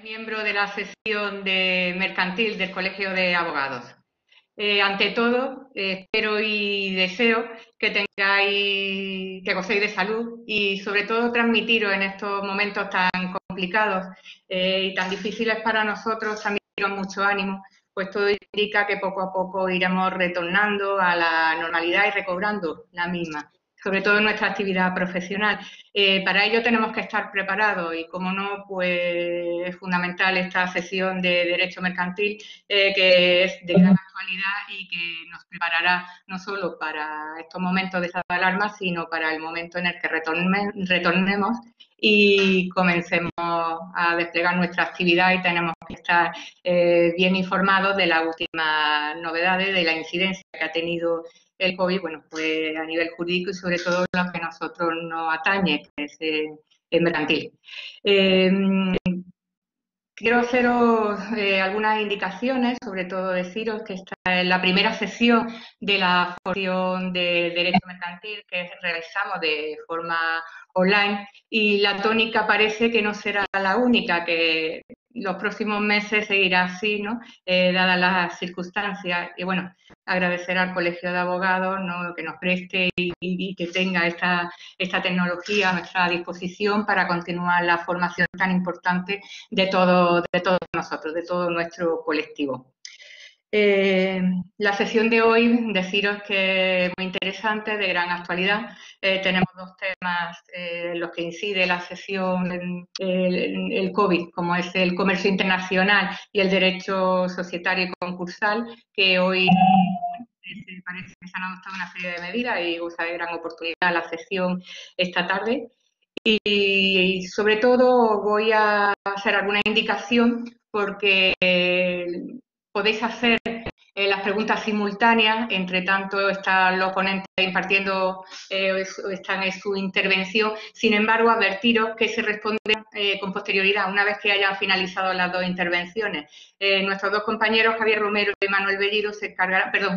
Miembro de la sección de mercantil del Colegio de Abogados. Ante todo, espero y deseo que tengáis, que gocéis de salud y sobre todo transmitiros en estos momentos tan complicados y tan difíciles para nosotros, transmitiros mucho ánimo, pues todo indica que poco a poco iremos retornando a la normalidad y recobrando la misma, sobre todo en nuestra actividad profesional. Para ello tenemos que estar preparados y, como no, pues es fundamental esta sesión de Derecho Mercantil, que es de gran actualidad y que nos preparará no solo para estos momentos de estado de alarma, sino para el momento en el que retornemos y comencemos a desplegar nuestra actividad, y tenemos que estar bien informados de las últimas novedades, de la incidencia que ha tenido el COVID, bueno, pues a nivel jurídico y sobre todo lo que a nosotros nos atañe, que es el mercantil. Quiero haceros algunas indicaciones, sobre todo deciros que esta es la primera sesión de la formación de Derecho Mercantil que realizamos de forma online, y la tónica parece que no será la única, que los próximos meses seguirá así, ¿no? Dadas las circunstancias. Y bueno, agradecer al Colegio de Abogados, ¿no?, que nos preste y que tenga esta tecnología a nuestra disposición para continuar la formación tan importante de todos nosotros, de todo nuestro colectivo. La sesión de hoy, deciros que es muy interesante, de gran actualidad. Tenemos dos temas en los que incide la sesión, el COVID, como es el comercio internacional y el derecho societario y concursal, que hoy parece que se han adoptado una serie de medidas y goza de gran oportunidad la sesión esta tarde. Y sobre todo voy a hacer alguna indicación porque podéis hacer las preguntas simultáneas, entre tanto están los ponentes impartiendo están en su intervención. Sin embargo, advertiros que se responde con posterioridad, una vez que hayan finalizado las dos intervenciones. Nuestros dos compañeros, Javier Romero y Manuel Bellido,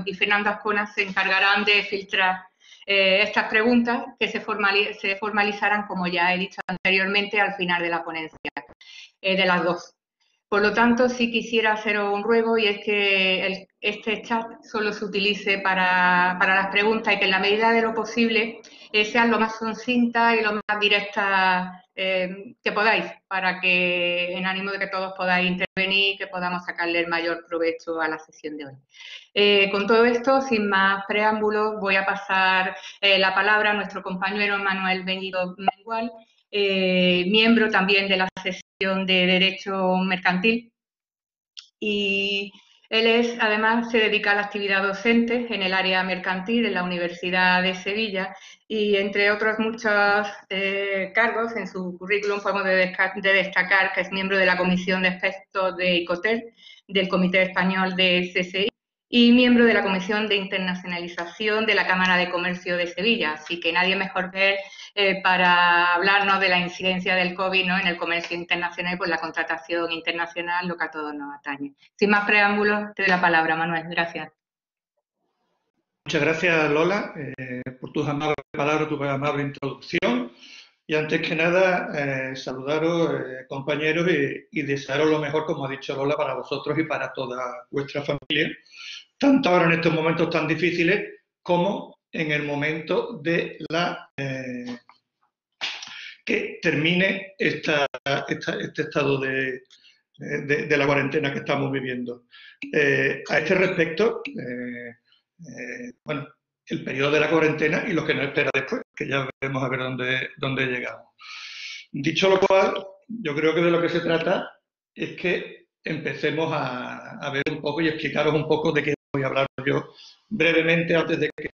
y Fernando Azcona, se encargarán de filtrar estas preguntas, que se formalizarán, como ya he dicho anteriormente, al final de la ponencia de las dos. Por lo tanto, sí quisiera haceros un ruego, y es que este chat solo se utilice para las preguntas y que en la medida de lo posible sean lo más sucintas y lo más directas que podáis, para que, en ánimo de que todos podáis intervenir, que podamos sacarle el mayor provecho a la sesión de hoy. Con todo esto, sin más preámbulos, voy a pasar la palabra a nuestro compañero Manuel Bellido Mengual, miembro también de la sesión de Derecho Mercantil, y él además se dedica a la actividad docente en el área mercantil en la Universidad de Sevilla, y entre otros muchos cargos en su currículum podemos destacar que es miembro de la Comisión de Expertos de ICOTER, del Comité Español de CSI, y miembro de la Comisión de Internacionalización de la Cámara de Comercio de Sevilla. Así que nadie mejor que él para hablarnos de la incidencia del COVID, ¿no?, en el comercio internacional y por la contratación internacional, lo que a todos nos atañe. Sin más preámbulos, te doy la palabra, Manuel. Gracias. Muchas gracias, Lola, por tus amables palabras, tu amable introducción. Y antes que nada, saludaros, compañeros, y desearos lo mejor, como ha dicho Lola, para vosotros y para toda vuestra familia, tanto ahora en estos momentos tan difíciles como en el momento de que termine este estado de la cuarentena que estamos viviendo. A este respecto, bueno, el periodo de la cuarentena y lo que nos espera después, que ya veremos a ver dónde llegamos. Dicho lo cual, yo creo que de lo que se trata es que empecemos a ver un poco y explicaros un poco de qué voy a hablar yo brevemente, antes de que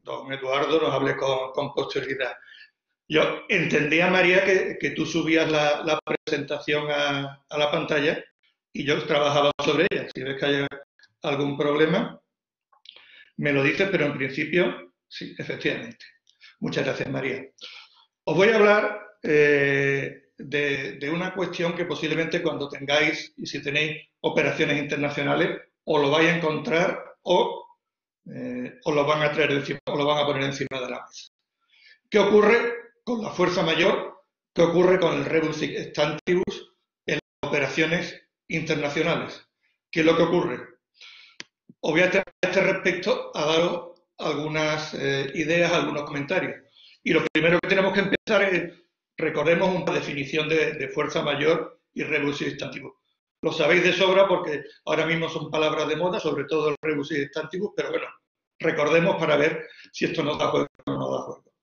don Eduardo nos hable con posterioridad. Yo entendía, María, que tú subías la presentación a la pantalla y yo trabajaba sobre ella. Si ves que hay algún problema, me lo dices, pero en principio, sí, efectivamente. Muchas gracias, María. Os voy a hablar de una cuestión que posiblemente cuando tengáis, y si tenéis operaciones internacionales, os lo vais a encontrar o os lo van a traer encima, os lo van a poner encima de la mesa. ¿Qué ocurre con la fuerza mayor? ¿Qué ocurre con el rebus sic stantibus? operaciones internacionales. ¿Qué es lo que ocurre? Os voy a este respecto a daros algunas ideas, algunos comentarios. Y lo primero que tenemos que empezar es, recordemos una definición de fuerza mayor y rebus sic stantibus. Lo sabéis de sobra porque ahora mismo son palabras de moda, sobre todo el rebus sic stantibus, pero bueno, recordemos para ver si esto nos da juego o no nos da juego.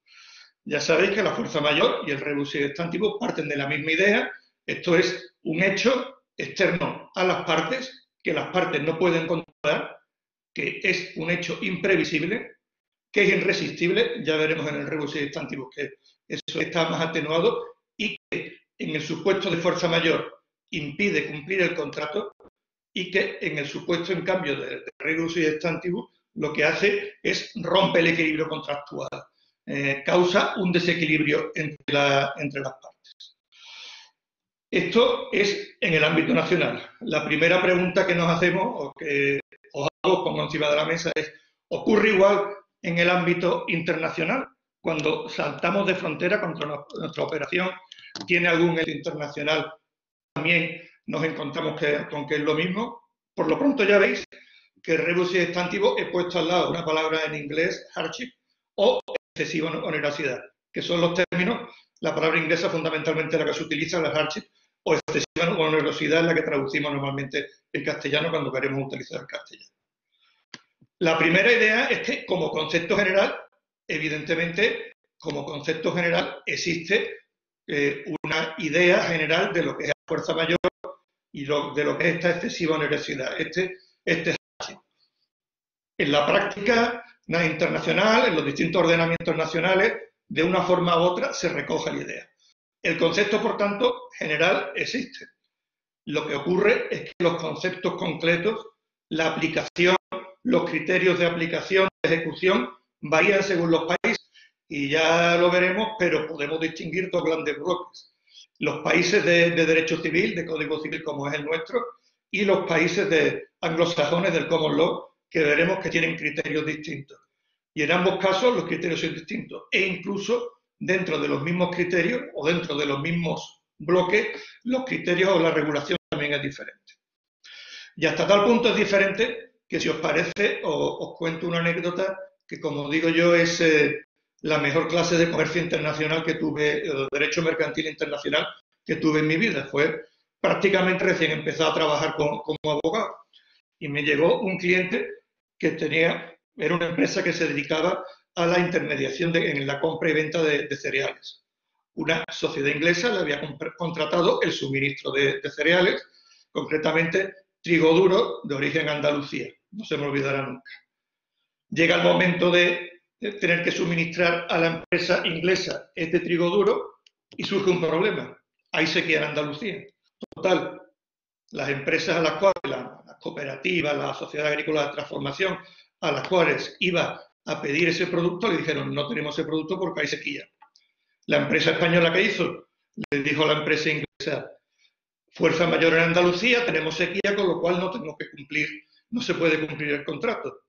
Ya sabéis que la fuerza mayor y el rebus sic stantibus parten de la misma idea. Esto es un hecho externo a las partes, que las partes no pueden controlar, que es un hecho imprevisible, que es irresistible. Ya veremos en el rebus sic stantibus que eso está más atenuado y que en el supuesto de fuerza mayor impide cumplir el contrato y que en el supuesto, en cambio, de rebus sic stantibus lo que hace es romper el equilibrio contractual, causa un desequilibrio entre las partes. Esto es en el ámbito nacional. La primera pregunta que nos hacemos, o que os hago, pongo encima de la mesa, es: ¿ocurre igual en el ámbito internacional? Cuando saltamos de frontera contra nuestra operación, ¿tiene algún ente internacional? También nos encontramos con que es lo mismo. Por lo pronto ya veis que rebus sic stantibus he puesto al lado una palabra en inglés, hardship, o excesiva onerosidad, que son los términos. La palabra inglesa fundamentalmente la que se utiliza, la hardship, o excesiva onerosidad es la que traducimos normalmente en castellano cuando queremos utilizar el castellano. La primera idea es que, como concepto general, evidentemente, como concepto general, existe una idea general de lo que es la fuerza mayor y de lo que es esta excesiva onerosidad, este hardship. En la práctica internacional, en los distintos ordenamientos nacionales, de una forma u otra se recoge la idea. El concepto, por tanto, general existe. Lo que ocurre es que los conceptos concretos, la aplicación, los criterios de aplicación, de ejecución, varían según los países. Y ya lo veremos, pero podemos distinguir dos grandes bloques. Los países de derecho civil, de código civil como es el nuestro, y los países de anglosajones del common law, que veremos que tienen criterios distintos. Y en ambos casos los criterios son distintos. E incluso dentro de los mismos criterios o dentro de los mismos bloques, los criterios o la regulación también es diferente. Y hasta tal punto es diferente que, si os parece, os cuento una anécdota que, como digo yo, es la mejor clase de comercio internacional que tuve, de derecho mercantil internacional que tuve en mi vida. Fue prácticamente recién empezado a trabajar como abogado. Y me llegó un cliente que era una empresa que se dedicaba a la intermediación en la compra y venta de cereales. Una sociedad inglesa le había contratado el suministro de cereales, concretamente trigo duro de origen Andalucía. No se me olvidará nunca. Llega el momento de tener que suministrar a la empresa inglesa este trigo duro y surge un problema. Hay sequía en Andalucía. Total, las empresas a las cuales, las cooperativas, la sociedad agrícola de transformación, a las cuales iba a pedir ese producto, le dijeron: no tenemos ese producto porque hay sequía. La empresa española, ¿qué hizo? Le dijo a la empresa inglesa: fuerza mayor en Andalucía, tenemos sequía, con lo cual no tenemos que cumplir, no se puede cumplir el contrato.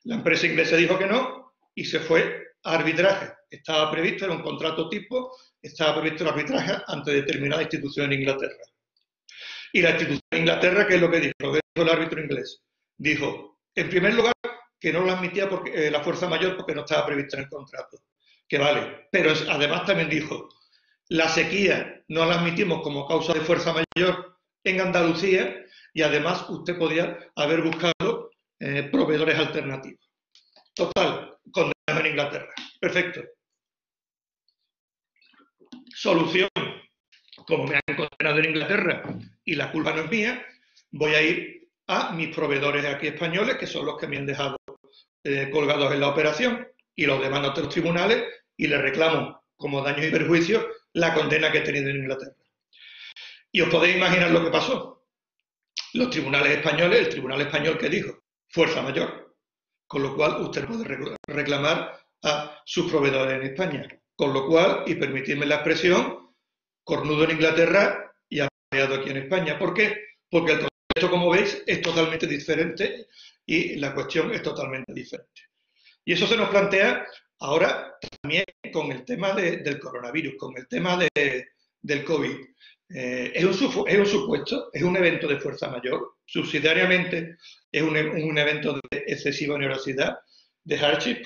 La empresa inglesa dijo que no y se fue a arbitraje. Estaba previsto, era un contrato tipo, estaba previsto el arbitraje ante determinada institución en Inglaterra. Y la institución de Inglaterra, ¿qué es lo que dijo? Lo que dijo el árbitro inglés. Dijo, en primer lugar, que no lo admitía porque, la fuerza mayor porque no estaba prevista en el contrato. Que vale. Pero además también dijo, la sequía no la admitimos como causa de fuerza mayor en Andalucía y además usted podía haber buscado proveedores alternativos. Total, condenado en Inglaterra. Perfecto. Solución. Como me han condenado en Inglaterra y la culpa no es mía, voy a ir a mis proveedores aquí españoles, que son los que me han dejado colgados en la operación, y los demando ante los tribunales y les reclamo como daños y perjuicios la condena que he tenido en Inglaterra. Y os podéis imaginar lo que pasó. Los tribunales españoles, el tribunal español que dijo, fuerza mayor, con lo cual usted puede reclamar a sus proveedores en España. Con lo cual, y permitidme la expresión, cornudo en Inglaterra y apoyado aquí en España. ¿Por qué? Porque el contexto, como veis, es totalmente diferente y la cuestión es totalmente diferente. Y eso se nos plantea ahora también con el tema del coronavirus, con el tema del COVID. Es un supuesto, es un evento de fuerza mayor, subsidiariamente es un evento de excesiva onerosidad, de hardship,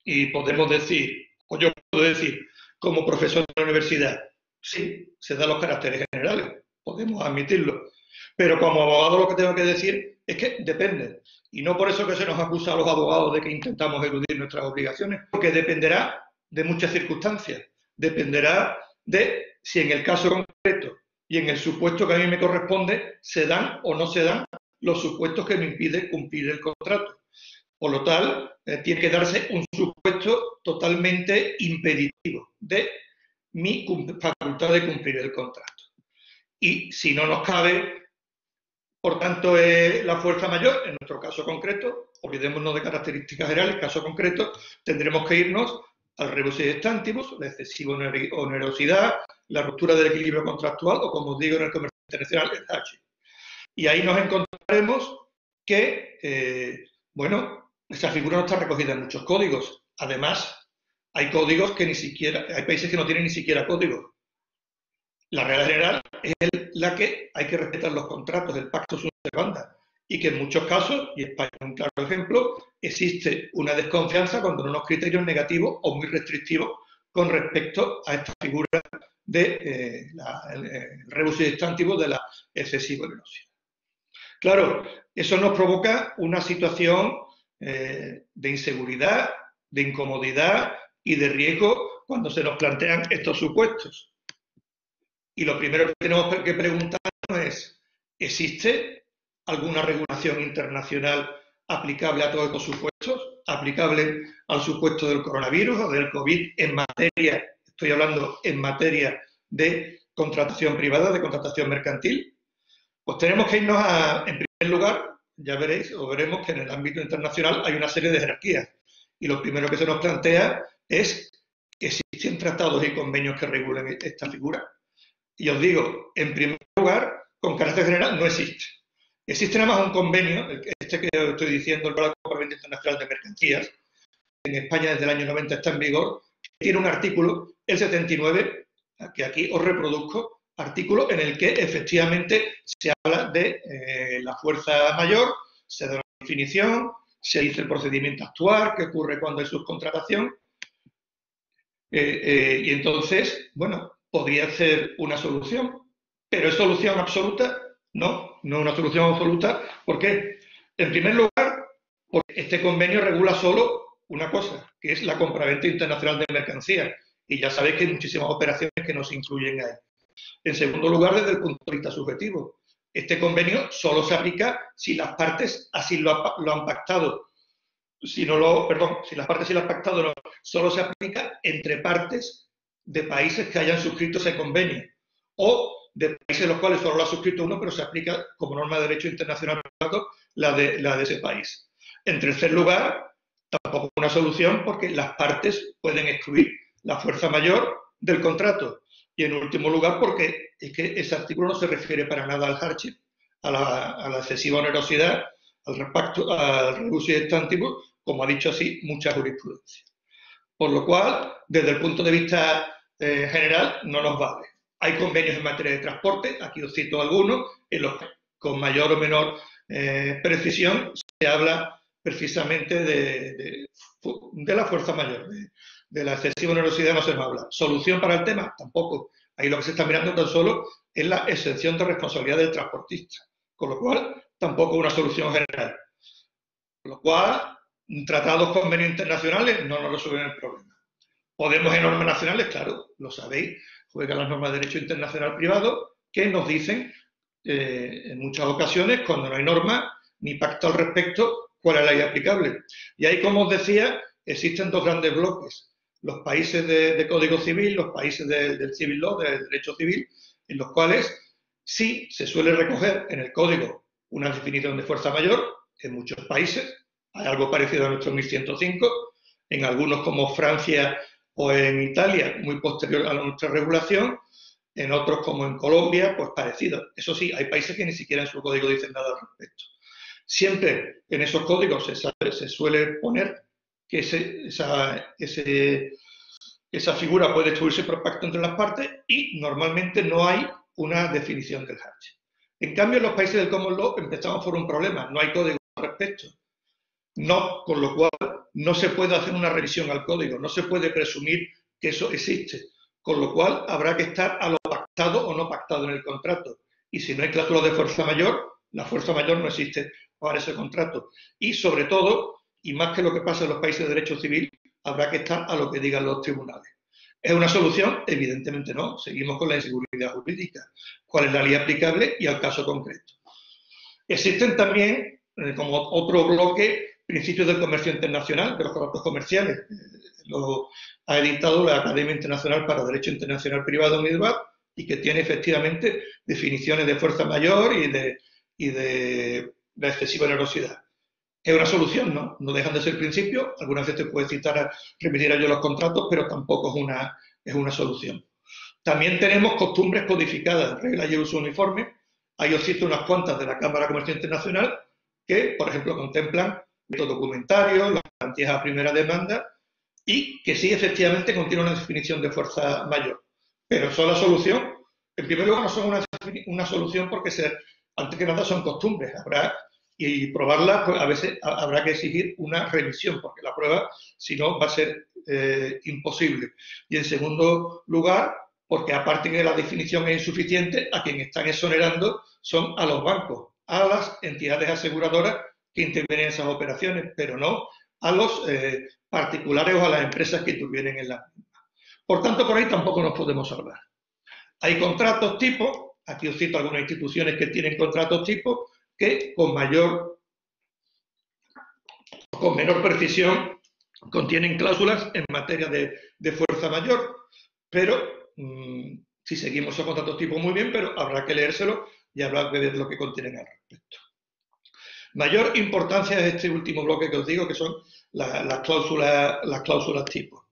y podemos decir, o yo puedo decir, como profesor de la universidad, sí, se dan los caracteres generales, podemos admitirlo, pero como abogado lo que tengo que decir es que depende, y no por eso que se nos acusa a los abogados de que intentamos eludir nuestras obligaciones, porque dependerá de muchas circunstancias, dependerá de si en el caso concreto y en el supuesto que a mí me corresponde se dan o no se dan los supuestos que me impiden cumplir el contrato. Por lo tal, tiene que darse un supuesto totalmente impeditivo de mi facultad de cumplir el contrato. Y si no nos cabe, por tanto, la fuerza mayor, en nuestro caso concreto, olvidémonos de características generales, caso concreto, tendremos que irnos al rebus sic stantibus, la excesiva onerosidad, la ruptura del equilibrio contractual o, como digo en el comercio internacional, el hardship. Y ahí nos encontraremos que, bueno, esa figura no está recogida en muchos códigos. Además, hay códigos que ni siquiera, hay países que no tienen ni siquiera código. La regla general es la que hay que respetar los contratos, el pacto sunt servanda, y que en muchos casos, y España es un claro ejemplo, existe una desconfianza cuando unos criterios negativos o muy restrictivos con respecto a esta figura de el rebus sic stantibus de la excesiva onerosidad. Claro, eso nos provoca una situación de inseguridad, de incomodidad y de riesgo cuando se nos plantean estos supuestos. Y lo primero que tenemos que preguntarnos es, ¿existe alguna regulación internacional aplicable a todos estos supuestos? ¿Aplicable al supuesto del coronavirus o del COVID en materia, estoy hablando en materia de contratación privada, de contratación mercantil? Pues tenemos que irnos en primer lugar, ya veréis o veremos que en el ámbito internacional hay una serie de jerarquías. Y lo primero que se nos plantea es que existen tratados y convenios que regulen esta figura. Y os digo, en primer lugar, con carácter general no existe. Existe nada más un convenio, este que os estoy diciendo, el Convenio Internacional de Mercancías, en España desde el año 90 está en vigor, tiene un artículo, el 79, que aquí os reproduzco, artículo en el que efectivamente se habla de la fuerza mayor, se da una definición, se dice el procedimiento a actuar, qué ocurre cuando hay subcontratación, y entonces, bueno, podría ser una solución, pero ¿es solución absoluta? No, no es una solución absoluta. ¿Por qué? En primer lugar, porque este convenio regula solo una cosa, que es la compraventa internacional de mercancías, y ya sabéis que hay muchísimas operaciones que no se incluyen ahí. En segundo lugar, desde el punto de vista subjetivo, este convenio solo se aplica si las partes así lo han pactado. Si las partes sí lo han pactado, no, solo se aplica entre partes de países que hayan suscrito ese convenio o de países los cuales solo lo ha suscrito uno, pero se aplica como norma de derecho internacional la de ese país. En tercer lugar, tampoco una solución porque las partes pueden excluir la fuerza mayor del contrato. Y en último lugar, porque es que ese artículo no se refiere para nada al hardship, a la excesiva onerosidad, al rebus sic stantibus, como ha dicho así mucha jurisprudencia. Por lo cual, desde el punto de vista general, no nos vale. Hay convenios en materia de transporte, aquí os cito algunos, en los que con mayor o menor precisión se habla precisamente de la fuerza mayor, de la excesiva onerosidad no se nos habla. ¿Solución para el tema? Tampoco. Ahí lo que se está mirando tan solo es la exención de responsabilidad del transportista, con lo cual tampoco una solución general. Con lo cual, tratados, convenios internacionales no nos resuelven el problema. Podemos en normas nacionales, claro, lo sabéis, juegan las normas de derecho internacional privado que nos dicen en muchas ocasiones, cuando no hay norma ni pacto al respecto, cuál es la ley aplicable. Y ahí, como os decía, existen dos grandes bloques. Los países de Código Civil, los países del Civil Law, del derecho civil, en los cuales sí se suele recoger en el Código una definición de fuerza mayor, en muchos países, hay algo parecido a nuestro 1105, en algunos como Francia o en Italia, muy posterior a nuestra regulación, en otros como en Colombia, pues parecido. Eso sí, hay países que ni siquiera en su código dicen nada al respecto. Siempre en esos códigos se suele poner que esa figura puede destruirse por pacto entre las partes y normalmente no hay una definición del Harchi. En cambio, en los países del Common Law empezamos por un problema, no hay código al respecto. No, con lo cual no se puede hacer una revisión al código, no se puede presumir que eso existe, con lo cual habrá que estar a lo pactado o no pactado en el contrato. Y si no hay cláusula de fuerza mayor, la fuerza mayor no existe para ese contrato. Y sobre todo, y más que lo que pasa en los países de derecho civil, habrá que estar a lo que digan los tribunales. ¿Es una solución? Evidentemente no. Seguimos con la inseguridad jurídica. ¿Cuál es la ley aplicable y al caso concreto? Existen también, como otro bloque, principios del comercio internacional, de los contratos comerciales. Lo ha editado la Academia Internacional para Derecho Internacional Privado Individual y que tiene efectivamente definiciones de fuerza mayor y de excesiva onerosidad. ¿Es una solución? No, no dejan de ser principios. Algunas veces puede remitir a ello los contratos, pero tampoco es una solución. También tenemos costumbres codificadas, reglas y uso uniforme. Ahí os cito unas cuantas de la Cámara de Comercio Internacional que, por ejemplo, contemplan método documentario, las garantías a primera demanda y que sí, efectivamente, contiene una definición de fuerza mayor. Pero son la solución. En primer lugar, no son una solución porque, antes que nada, son costumbres. Y probarlas, pues a veces habrá que exigir una revisión, porque la prueba, si no, va a ser imposible. Y en segundo lugar, porque aparte de la definición es insuficiente, a quien están exonerando son a los bancos, a las entidades aseguradoras que intervienen en esas operaciones, pero no a los particulares o a las empresas que intervienen en las mismas. Por tanto, por ahí tampoco nos podemos salvar. Hay contratos tipo, aquí os cito algunas instituciones que tienen contratos tipo, que con menor precisión contienen cláusulas en materia de fuerza mayor, pero si seguimos esos contratos tipo muy bien, pero habrá que leérselo y habrá que ver lo que contienen al respecto. Mayor importancia es este último bloque que os digo, que son las cláusulas tipo.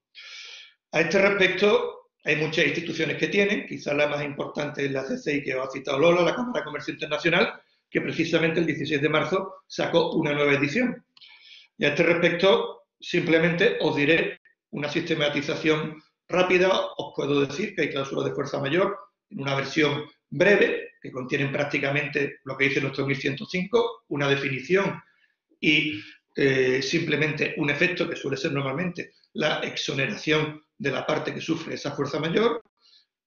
A este respecto, hay muchas instituciones que tienen, quizás la más importante es la CCI que os ha citado Lola, la Cámara de Comercio Internacional, que precisamente el 16 de marzo sacó una nueva edición. Y a este respecto, simplemente os diré una sistematización rápida. Os puedo decir que hay cláusulas de fuerza mayor en una versión breve, que contienen prácticamente lo que dice nuestro 1105, una definición y simplemente un efecto que suele ser normalmente la exoneración de la parte que sufre esa fuerza mayor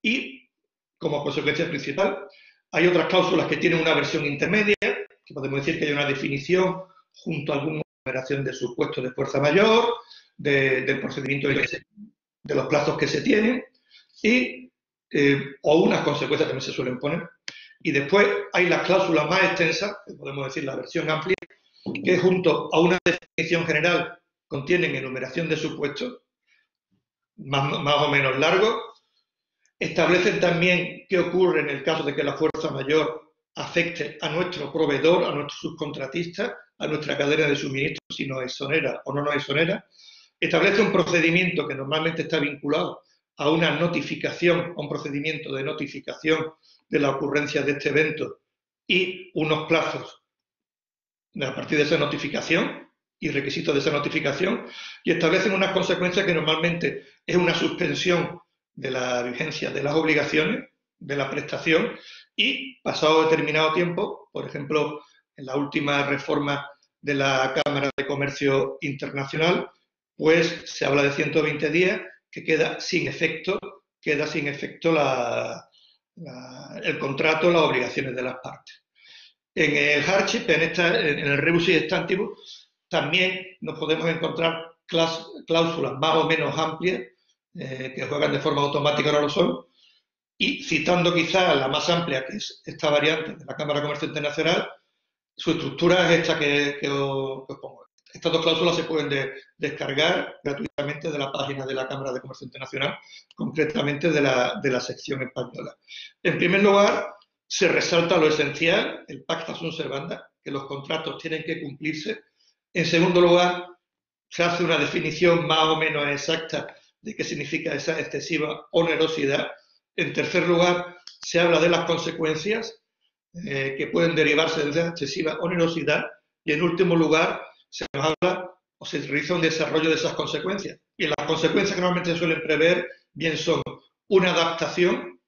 y, como consecuencia principal, hay otras cláusulas que tienen una versión intermedia, que podemos decir que hay una definición junto a alguna operación de supuesto de fuerza mayor, del procedimiento de los plazos que se tienen, o unas consecuencias también se suelen poner. Y después hay las cláusulas más extensas, que podemos decir la versión amplia, que junto a una definición general contienen enumeración de supuestos, más o menos largos. Establecen también qué ocurre en el caso de que la fuerza mayor afecte a nuestro proveedor, a nuestro subcontratista, a nuestra cadena de suministro, si nos exonera o no nos exonera. Establece un procedimiento que normalmente está vinculado a una notificación, a un procedimiento de notificación de la ocurrencia de este evento y unos plazos a partir de esa notificación y requisitos de esa notificación, y establecen unas consecuencias que normalmente es una suspensión de la vigencia de las obligaciones, de la prestación, y pasado determinado tiempo, por ejemplo, en la última reforma de la Cámara de Comercio Internacional, pues se habla de 120 días que queda sin efecto el contrato, las obligaciones de las partes. En el hardship, en el rebus sic stantibus, también nos podemos encontrar cláusulas más o menos amplias que juegan de forma automática, no lo son, y citando quizás la más amplia, que es esta variante de la Cámara de Comercio Internacional, su estructura es esta que os pongo. Estas dos cláusulas se pueden descargar gratuitamente de la página de la Cámara de Comercio Internacional, concretamente de la sección española. En primer lugar, se resalta lo esencial, el pacta sunt servanda, que los contratos tienen que cumplirse. En segundo lugar, se hace una definición más o menos exacta de qué significa esa excesiva onerosidad. En tercer lugar, se habla de las consecuencias que pueden derivarse de esa excesiva onerosidad. Y en último lugar, se nos habla o se realiza un desarrollo de esas consecuencias. Y las consecuencias que normalmente se suelen prever bien son una adaptación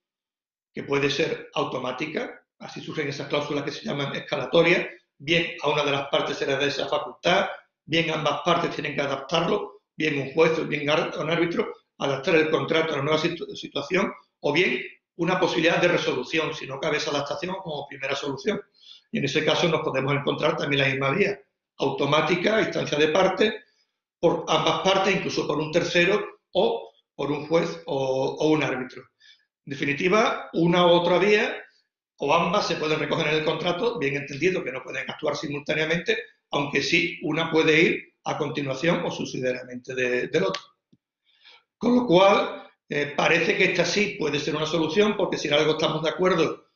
que puede ser automática, así surgen esas cláusulas que se llaman escalatorias, bien a una de las partes se le da esa facultad, bien ambas partes tienen que adaptarlo, bien un juez o bien un árbitro, adaptar el contrato a la nueva situación, o bien una posibilidad de resolución, si no cabe esa adaptación como primera solución. Y en ese caso nos podemos encontrar también la misma vía, automática, a instancia de parte, por ambas partes, incluso por un tercero o por un juez o un árbitro. En definitiva, una u otra vía o ambas se pueden recoger en el contrato, bien entendido que no pueden actuar simultáneamente, aunque sí una puede ir a continuación o subsidiariamente del otro. Con lo cual, parece que esta sí puede ser una solución, porque si en algo estamos de acuerdo,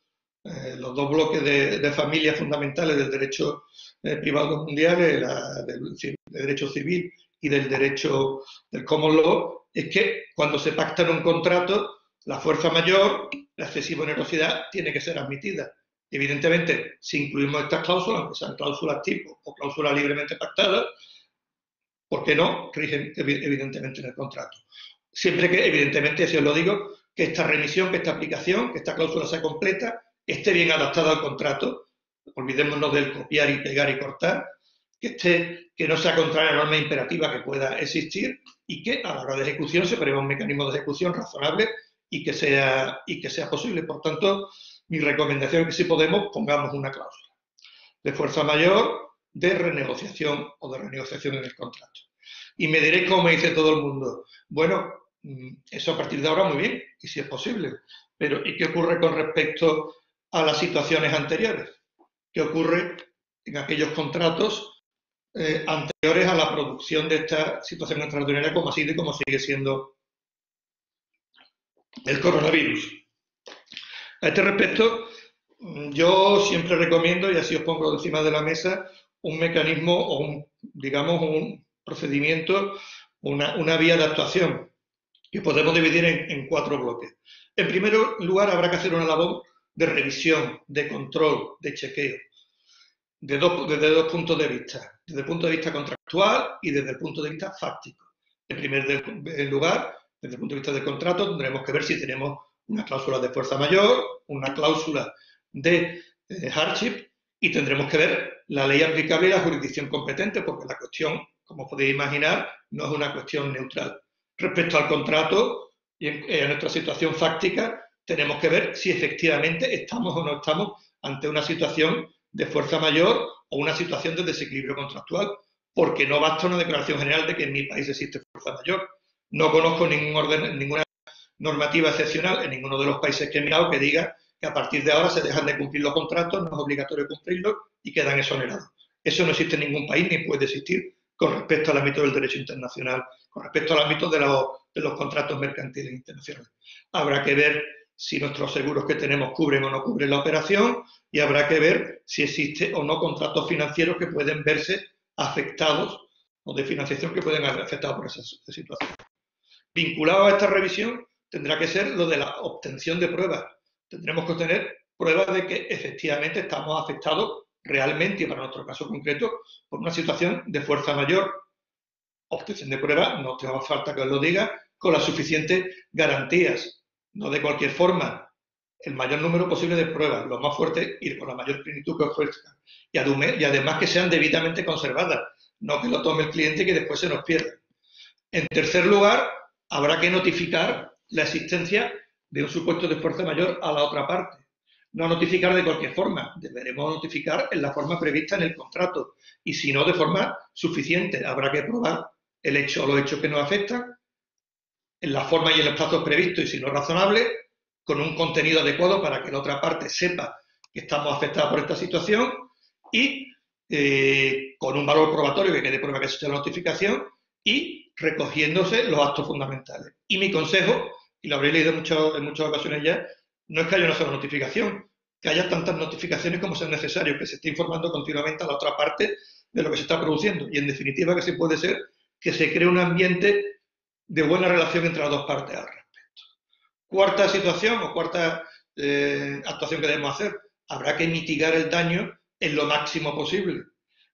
los dos bloques de familias fundamentales del derecho privado mundial, del derecho civil y del derecho del common law, es que cuando se pacta en un contrato, la fuerza mayor, la excesiva onerosidad, tiene que ser admitida. Evidentemente, si incluimos estas cláusulas, aunque sean cláusulas tipo o cláusulas libremente pactadas, ¿por qué no? Rigen evidentemente en el contrato. Siempre que, evidentemente, si os lo digo, que esta remisión, que esta aplicación, que esta cláusula sea completa, esté bien adaptada al contrato. Olvidémonos del copiar y pegar y cortar, que no sea contraria a la norma imperativa que pueda existir y que a la hora de ejecución se prevea un mecanismo de ejecución razonable y que sea posible. Por tanto, mi recomendación es que si podemos, pongamos una cláusula de fuerza mayor, de renegociación o de renegociación en el contrato. Y me diréis, como me dice todo el mundo, bueno, eso a partir de ahora muy bien, y si es posible, pero ¿y qué ocurre con respecto a las situaciones anteriores? ¿Qué ocurre en aquellos contratos anteriores a la producción de esta situación extraordinaria como ha sido y como sigue siendo el coronavirus? A este respecto, yo siempre recomiendo, y así os pongo encima de la mesa, un mecanismo o digamos un procedimiento, una vía de actuación que podemos dividir en 4 bloques. En primer lugar, habrá que hacer una labor de revisión, de control, de chequeo, desde dos puntos de vista, desde el punto de vista contractual y desde el punto de vista fáctico. En primer lugar, desde el punto de vista del contrato, tendremos que ver si tenemos una cláusula de fuerza mayor, una cláusula de hardship, y tendremos que ver la ley aplicable y la jurisdicción competente, porque la cuestión, como podéis imaginar, no es una cuestión neutral. Respecto al contrato y a nuestra situación fáctica, tenemos que ver si efectivamente estamos o no estamos ante una situación de fuerza mayor o una situación de desequilibrio contractual, porque no basta una declaración general de que en mi país existe fuerza mayor. No conozco ninguna normativa excepcional en ninguno de los países que he mirado que diga que a partir de ahora se dejan de cumplir los contratos, no es obligatorio cumplirlos y quedan exonerados. Eso no existe en ningún país ni puede existir con respecto al ámbito del derecho internacional, con respecto al ámbito de los contratos mercantiles internacionales. Habrá que ver si nuestros seguros que tenemos cubren o no cubren la operación y habrá que ver si existe o no contratos financieros que pueden verse afectados o de financiación que pueden haber afectado por esa situación. Vinculado a esta revisión tendrá que ser lo de la obtención de pruebas. Tendremos que obtener pruebas de que efectivamente estamos afectados realmente, y para nuestro caso concreto, por una situación de fuerza mayor. Obtención de pruebas, no te hace falta que os lo diga, con las suficientes garantías, no de cualquier forma, el mayor número posible de pruebas, lo más fuerte y con la mayor plenitud que ofrezcan. Y además que sean debidamente conservadas, no que lo tome el cliente y que después se nos pierda. En tercer lugar, habrá que notificar la existencia de un supuesto de fuerza mayor a la otra parte. No notificar de cualquier forma, deberemos notificar en la forma prevista en el contrato y si no de forma suficiente. Habrá que probar el hecho o los hechos que nos afectan en la forma y en los plazos previstos y si no razonable, con un contenido adecuado para que la otra parte sepa que estamos afectados por esta situación y con un valor probatorio que quede prueba que existe la notificación y recogiéndose los actos fundamentales. Y mi consejo, y lo habréis leído en muchas ocasiones ya, no es que haya una sola notificación, que haya tantas notificaciones como sean necesarias, que se esté informando continuamente a la otra parte de lo que se está produciendo. Y en definitiva que sí puede ser que se cree un ambiente de buena relación entre las dos partes al respecto. Cuarta situación o cuarta actuación que debemos hacer, habrá que mitigar el daño en lo máximo posible.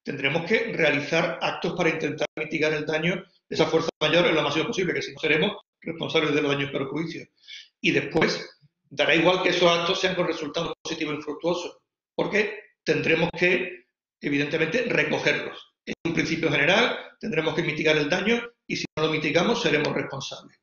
Tendremos que realizar actos para intentar mitigar el daño de esa fuerza mayor en lo máximo posible, que si no seremos responsables de los daños y perjuicios. Y después dará igual que esos actos sean con resultados positivos e infructuosos, porque tendremos que, evidentemente, recogerlos. Es un principio general, tendremos que mitigar el daño y si no lo mitigamos seremos responsables.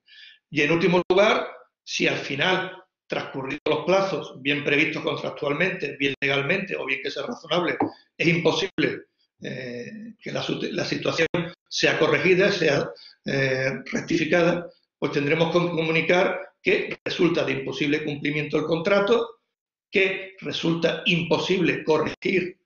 Y en último lugar, si al final, transcurridos los plazos bien previstos contractualmente, bien legalmente o bien que sea razonable, es imposible que la situación sea corregida, sea rectificada, pues tendremos que comunicar que resulta de imposible cumplimiento el contrato, que resulta imposible corregir,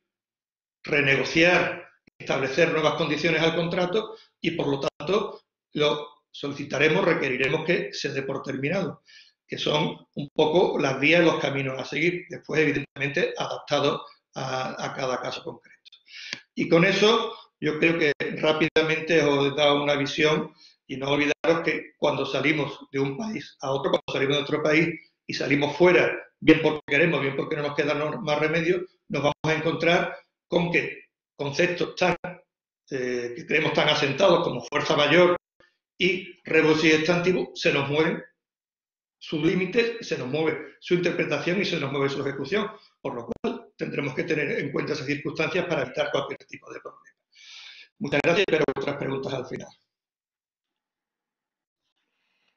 renegociar, establecer nuevas condiciones al contrato y, por lo tanto, lo solicitaremos, requeriremos que se dé por terminado, que son un poco las vías y los caminos a seguir, después, evidentemente, adaptados a cada caso concreto. Y con eso, yo creo que rápidamente os he dado una visión y no olvidaros que cuando salimos de un país a otro, cuando salimos de otro país y salimos fuera, bien porque queremos, bien porque no nos queda más remedio, nos vamos a encontrar con que conceptos que creemos tan asentados como fuerza mayor y rebus sic stantibus se nos mueven sus límites, se nos mueve su interpretación y se nos mueve su ejecución, por lo cual tendremos que tener en cuenta esas circunstancias para evitar cualquier tipo de problema. Muchas gracias y espero vuestras preguntas al final.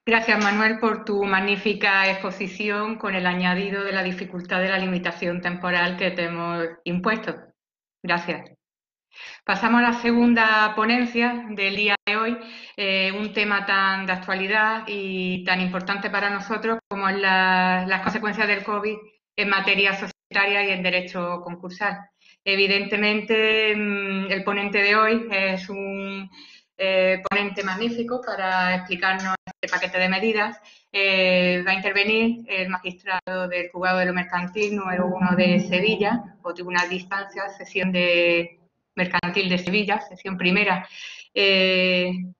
Gracias, Manuel, por tu magnífica exposición con el añadido de la dificultad de la limitación temporal que te hemos impuesto. Gracias. Pasamos a la segunda ponencia del día de hoy, un tema tan de actualidad y tan importante para nosotros como es las consecuencias del COVID en materia societaria y en derecho concursal. Evidentemente, el ponente de hoy es un ponente magnífico para explicarnos este paquete de medidas. Va a intervenir el magistrado del Juzgado de lo Mercantil número 1 de Sevilla, o Tribunal de Instancia, sesión de Mercantil de Sevilla, sesión primera.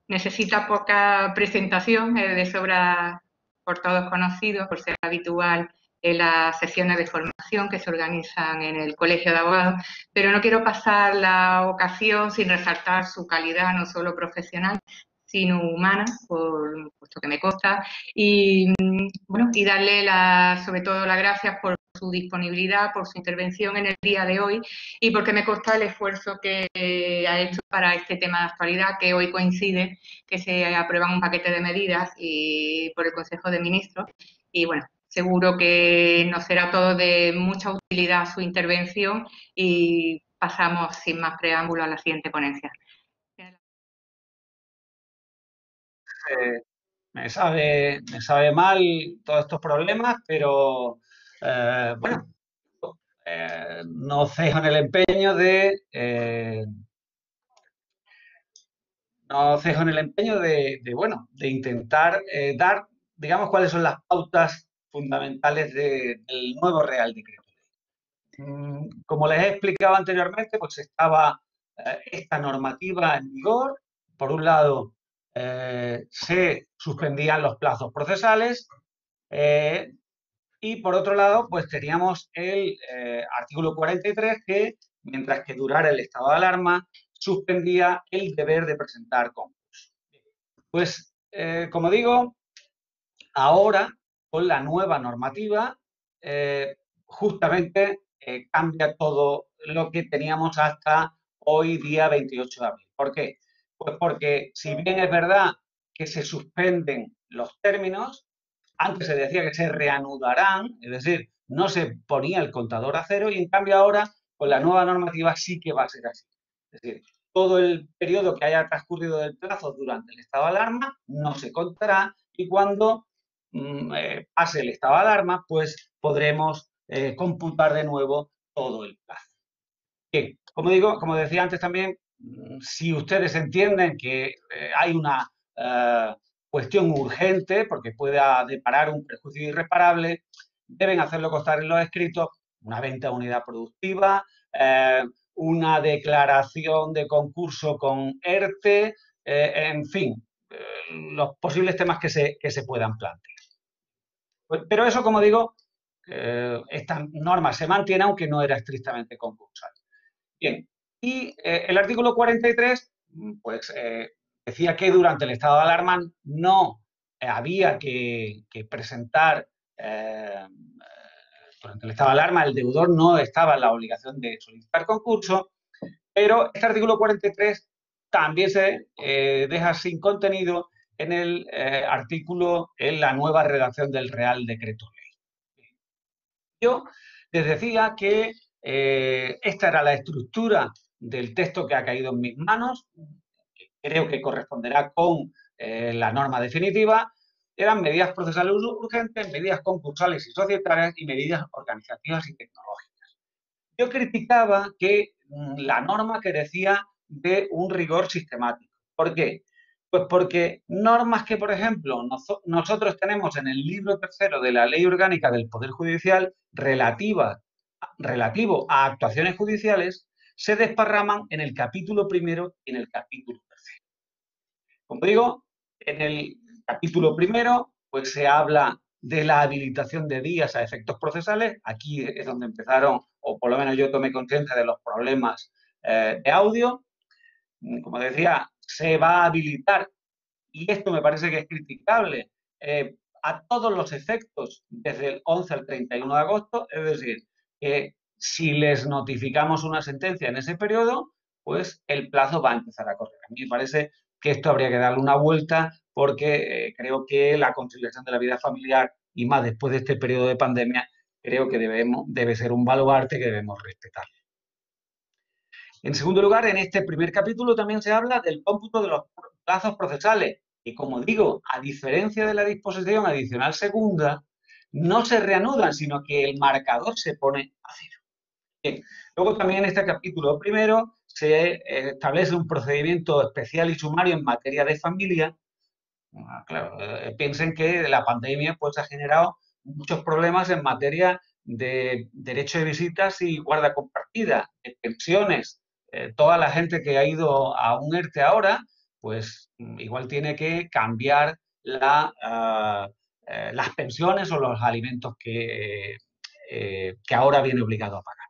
Necesita poca presentación, de sobra por todos conocidos, por ser habitual en las sesiones de formación que se organizan en el Colegio de Abogados, pero no quiero pasar la ocasión sin resaltar su calidad no solo profesional, sino humana, por puesto que me consta, y bueno, y darle sobre todo las gracias por su disponibilidad, por su intervención en el día de hoy y porque me consta el esfuerzo que ha hecho para este tema de actualidad, que hoy coincide que se aprueban un paquete de medidas y por el Consejo de Ministros y bueno, seguro que nos será todo de mucha utilidad su intervención y pasamos sin más preámbulo a la siguiente ponencia. Me sabe mal todos estos problemas, pero bueno, no cejo en el empeño bueno, de intentar dar, digamos, cuáles son las pautas fundamentales del nuevo Real Decreto. Como les he explicado anteriormente, pues estaba esta normativa en vigor. Por un lado, se suspendían los plazos procesales y por otro lado, pues teníamos el artículo 43 que, mientras que durara el estado de alarma, suspendía el deber de presentar concurso. Pues, como digo, ahora, con la nueva normativa, justamente cambia todo lo que teníamos hasta hoy, día 28 de abril. ¿Por qué? Pues porque, si bien es verdad que se suspenden los términos, antes se decía que se reanudarán, es decir, no se ponía el contador a cero y, en cambio, ahora, con la nueva normativa, sí que va a ser así. Es decir, todo el periodo que haya transcurrido del plazo durante el estado de alarma no se contará y cuando pase el estado de alarma, pues podremos computar de nuevo todo el plazo. Bien, como decía antes también, si ustedes entienden que hay una cuestión urgente porque pueda deparar un perjuicio irreparable, deben hacerlo constar en los escritos una venta de unidad productiva, una declaración de concurso con ERTE, en fin, los posibles temas que se puedan plantear. Pero eso, como digo, esta norma se mantiene aunque no era estrictamente concursal. Bien, y el artículo 43, pues decía que durante el estado de alarma no había que presentar durante el estado de alarma, el deudor no estaba en la obligación de solicitar concurso, pero este artículo 43 también se deja sin contenido en el artículo, en la nueva redacción del Real Decreto Ley. Yo les decía que esta era la estructura del texto que ha caído en mis manos, creo que corresponderá con la norma definitiva. Eran medidas procesales urgentes, medidas concursales y societarias y medidas organizativas y tecnológicas. Yo criticaba que la norma carecía de un rigor sistemático. ¿Por qué? Pues porque normas que, por ejemplo, nosotros tenemos en el libro tercero de la Ley Orgánica del Poder Judicial relativo a actuaciones judiciales, se desparraman en el capítulo primero y en el capítulo tercero. Como digo, en el capítulo primero, pues se habla de la habilitación de días a efectos procesales. Aquí es donde empezaron, o por lo menos yo tomé conciencia de los problemas de audio. Como decía, se va a habilitar, y esto me parece que es criticable, a todos los efectos desde el 11 al 31 de agosto, es decir, que si les notificamos una sentencia en ese periodo, pues el plazo va a empezar a correr. A mí me parece que esto habría que darle una vuelta porque creo que la conciliación de la vida familiar, y más después de este periodo de pandemia, creo que debe ser un baluarte que debemos respetar. En segundo lugar, en este primer capítulo también se habla del cómputo de los plazos procesales, y como digo, a diferencia de la disposición adicional segunda, no se reanudan, sino que el marcador se pone a cero. Bien. Luego también en este capítulo primero se establece un procedimiento especial y sumario en materia de familia. Claro, piensen que la pandemia pues, ha generado muchos problemas en materia de derecho de visitas y guarda compartida, de pensiones. Toda la gente que ha ido a un ERTE ahora, pues igual tiene que cambiar las pensiones o los alimentos que ahora viene obligado a pagar.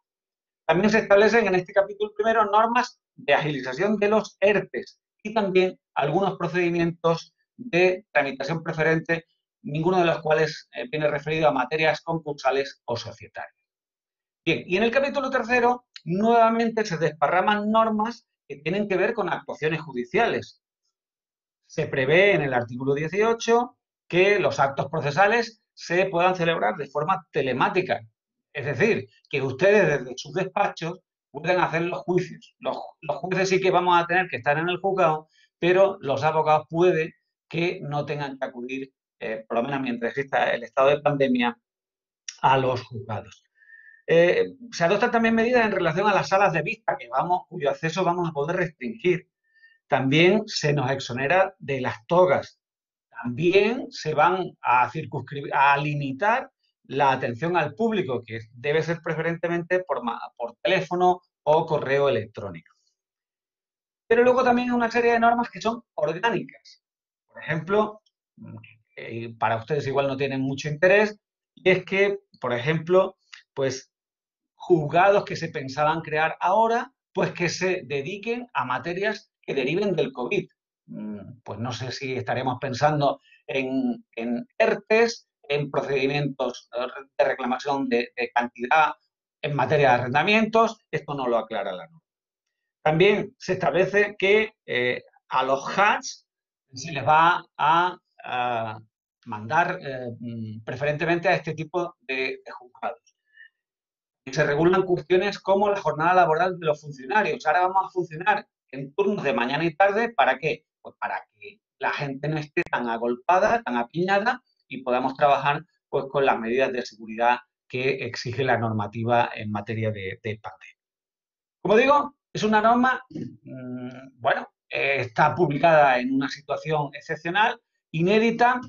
También se establecen en este capítulo primero normas de agilización de los ERTES y también algunos procedimientos de tramitación preferente, ninguno de los cuales viene referido a materias concursales o societarias. Bien, y en el capítulo tercero, nuevamente se desparraman normas que tienen que ver con actuaciones judiciales. Se prevé en el artículo 18 que los actos procesales se puedan celebrar de forma telemática. Es decir, que ustedes desde sus despachos pueden hacer los juicios. Los jueces sí que vamos a tener que estar en el juzgado, pero los abogados puede que no tengan que acudir, por lo menos mientras exista el estado de pandemia, a los juzgados. Se adoptan también medidas en relación a las salas de vista, cuyo acceso vamos a poder restringir. También se nos exonera de las togas. También se van a circunscribir, a limitar la atención al público, que debe ser preferentemente por teléfono o correo electrónico. Pero luego también hay una serie de normas que son orgánicas. Por ejemplo, para ustedes igual no tienen mucho interés, y es que, por ejemplo, pues juzgados que se pensaban crear ahora, pues que se dediquen a materias que deriven del COVID. Pues no sé si estaremos pensando en ERTES, en procedimientos de reclamación de cantidad en materia de arrendamientos, esto no lo aclara la norma. También se establece que a los HATs se les va a mandar preferentemente a este tipo de juzgados. Y se regulan cuestiones como la jornada laboral de los funcionarios. Ahora vamos a funcionar en turnos de mañana y tarde, ¿para qué? Pues para que la gente no esté tan agolpada, tan apiñada y podamos trabajar pues, con las medidas de seguridad que exige la normativa en materia de pandemia. Como digo, es una norma, está publicada en una situación excepcional, inédita,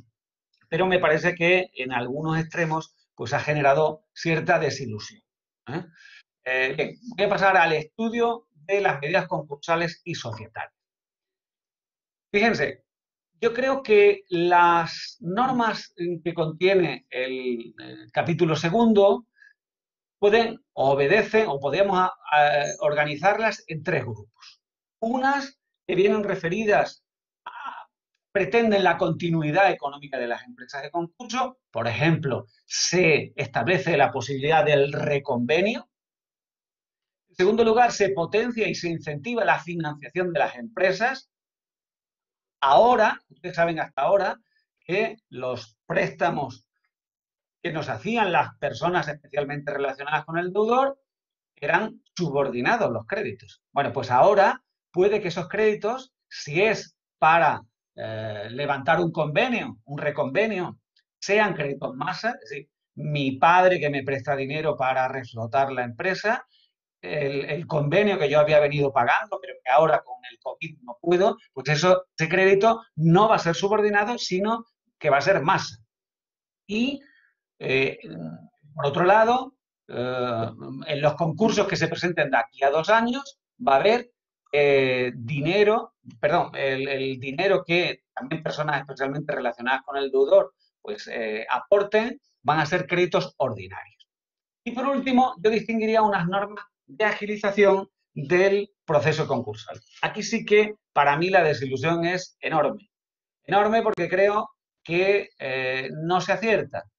pero me parece que en algunos extremos pues, ha generado cierta desilusión. Bien, voy a pasar al estudio de las medidas concursales y societarias. Fíjense, yo creo que las normas que contiene el capítulo segundo obedecen o podemos organizarlas en tres grupos. Unas que vienen referidas pretenden la continuidad económica de las empresas de concurso. Por ejemplo, se establece la posibilidad del reconvenio. En segundo lugar, se potencia y se incentiva la financiación de las empresas. Ahora, ustedes saben hasta ahora que los préstamos que nos hacían las personas especialmente relacionadas con el deudor eran subordinados los créditos. Bueno, pues ahora puede que esos créditos, si es para levantar un convenio, un reconvenio, sean créditos masa, es decir, mi padre que me presta dinero para reflotar la empresa, el convenio que yo había venido pagando, pero que ahora con el COVID no puedo, pues ese crédito no va a ser subordinado, sino que va a ser masa. Y, por otro lado, en los concursos que se presenten de aquí a 2 años, va a haber dinero, perdón, el dinero que también personas especialmente relacionadas con el deudor pues aporten, van a ser créditos ordinarios. Y por último, yo distinguiría unas normas de agilización del proceso concursal. Aquí sí que para mí la desilusión es enorme. Enorme porque creo que no se acierta.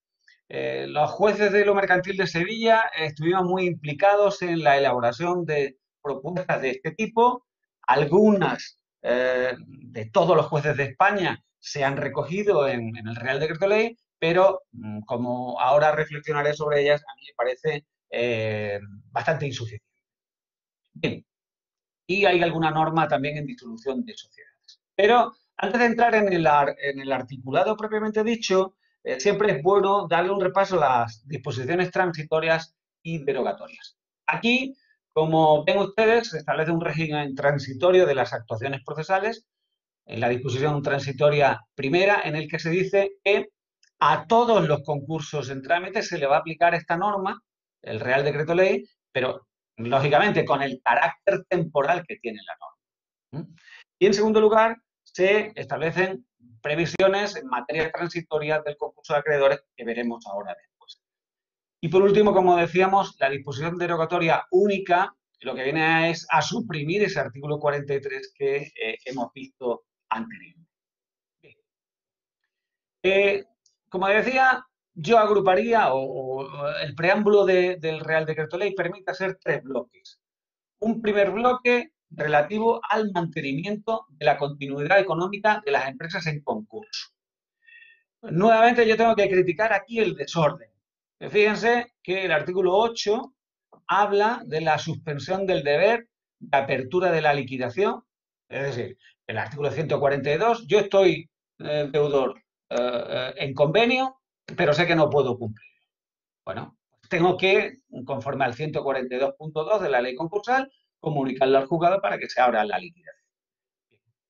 Los jueces de lo mercantil de Sevilla estuvieron muy implicados en la elaboración de propuestas de este tipo. Algunas de todos los jueces de España se han recogido en el Real Decreto Ley, pero como ahora reflexionaré sobre ellas, a mí me parece bastante insuficiente. Bien, y hay alguna norma también en disolución de sociedades. Pero antes de entrar en el articulado propiamente dicho, siempre es bueno darle un repaso a las disposiciones transitorias y derogatorias. Aquí, como ven ustedes, se establece un régimen transitorio de las actuaciones procesales, en la disposición transitoria primera, en el que se dice que a todos los concursos en trámite se le va a aplicar esta norma, el Real Decreto Ley, pero lógicamente con el carácter temporal que tiene la norma. Y en segundo lugar, se establecen previsiones en materia transitoria del concurso de acreedores que veremos ahora después. Y por último, como decíamos, la disposición derogatoria única lo que viene es a suprimir ese artículo 43 que hemos visto anteriormente. Como decía, yo agruparía, o el preámbulo del Real Decreto Ley permite hacer 3 bloques. Un primer bloque relativo al mantenimiento de la continuidad económica de las empresas en concurso. Nuevamente yo tengo que criticar aquí el desorden. Fíjense que el artículo 8 habla de la suspensión del deber de apertura de la liquidación. Es decir, el artículo 142, yo estoy deudor en convenio, pero sé que no puedo cumplir. Bueno, tengo que, conforme al 142.2 de la ley concursal, comunicarlo al juzgado para que se abra la liquidación.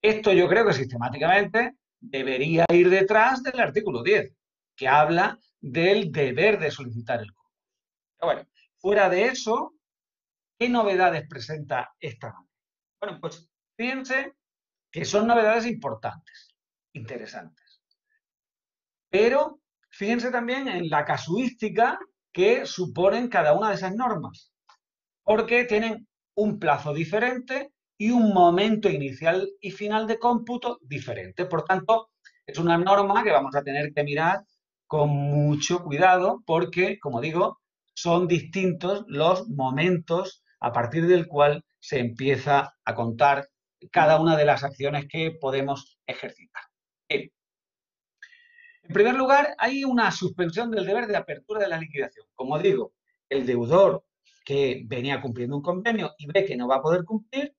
Esto yo creo que sistemáticamente debería ir detrás del artículo 10, que habla del deber de solicitar el concurso. Pero bueno, fuera de eso, ¿qué novedades presenta esta norma? Bueno, pues fíjense que son novedades importantes, interesantes. Pero fíjense también en la casuística que suponen cada una de esas normas, porque tienen un plazo diferente y un momento inicial y final de cómputo diferente. Por tanto, es una norma que vamos a tener que mirar con mucho cuidado porque, como digo, son distintos los momentos a partir del cual se empieza a contar cada una de las acciones que podemos ejercitar. Bien. En primer lugar, hay una suspensión del deber de apertura de la liquidación. Como digo, el deudor que venía cumpliendo un convenio y ve que no va a poder cumplir,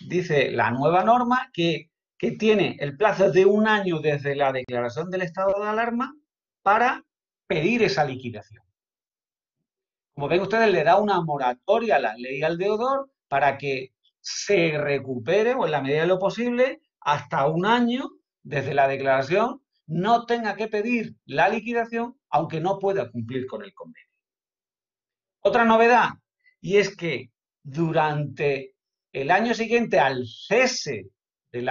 dice la nueva norma que tiene el plazo de 1 año desde la declaración del estado de alarma para pedir esa liquidación. Como ven ustedes, le da una moratoria a la ley al deudor para que se recupere, o en la medida de lo posible, hasta 1 año desde la declaración, no tenga que pedir la liquidación, aunque no pueda cumplir con el convenio. Otra novedad, y es que durante el año siguiente al cese del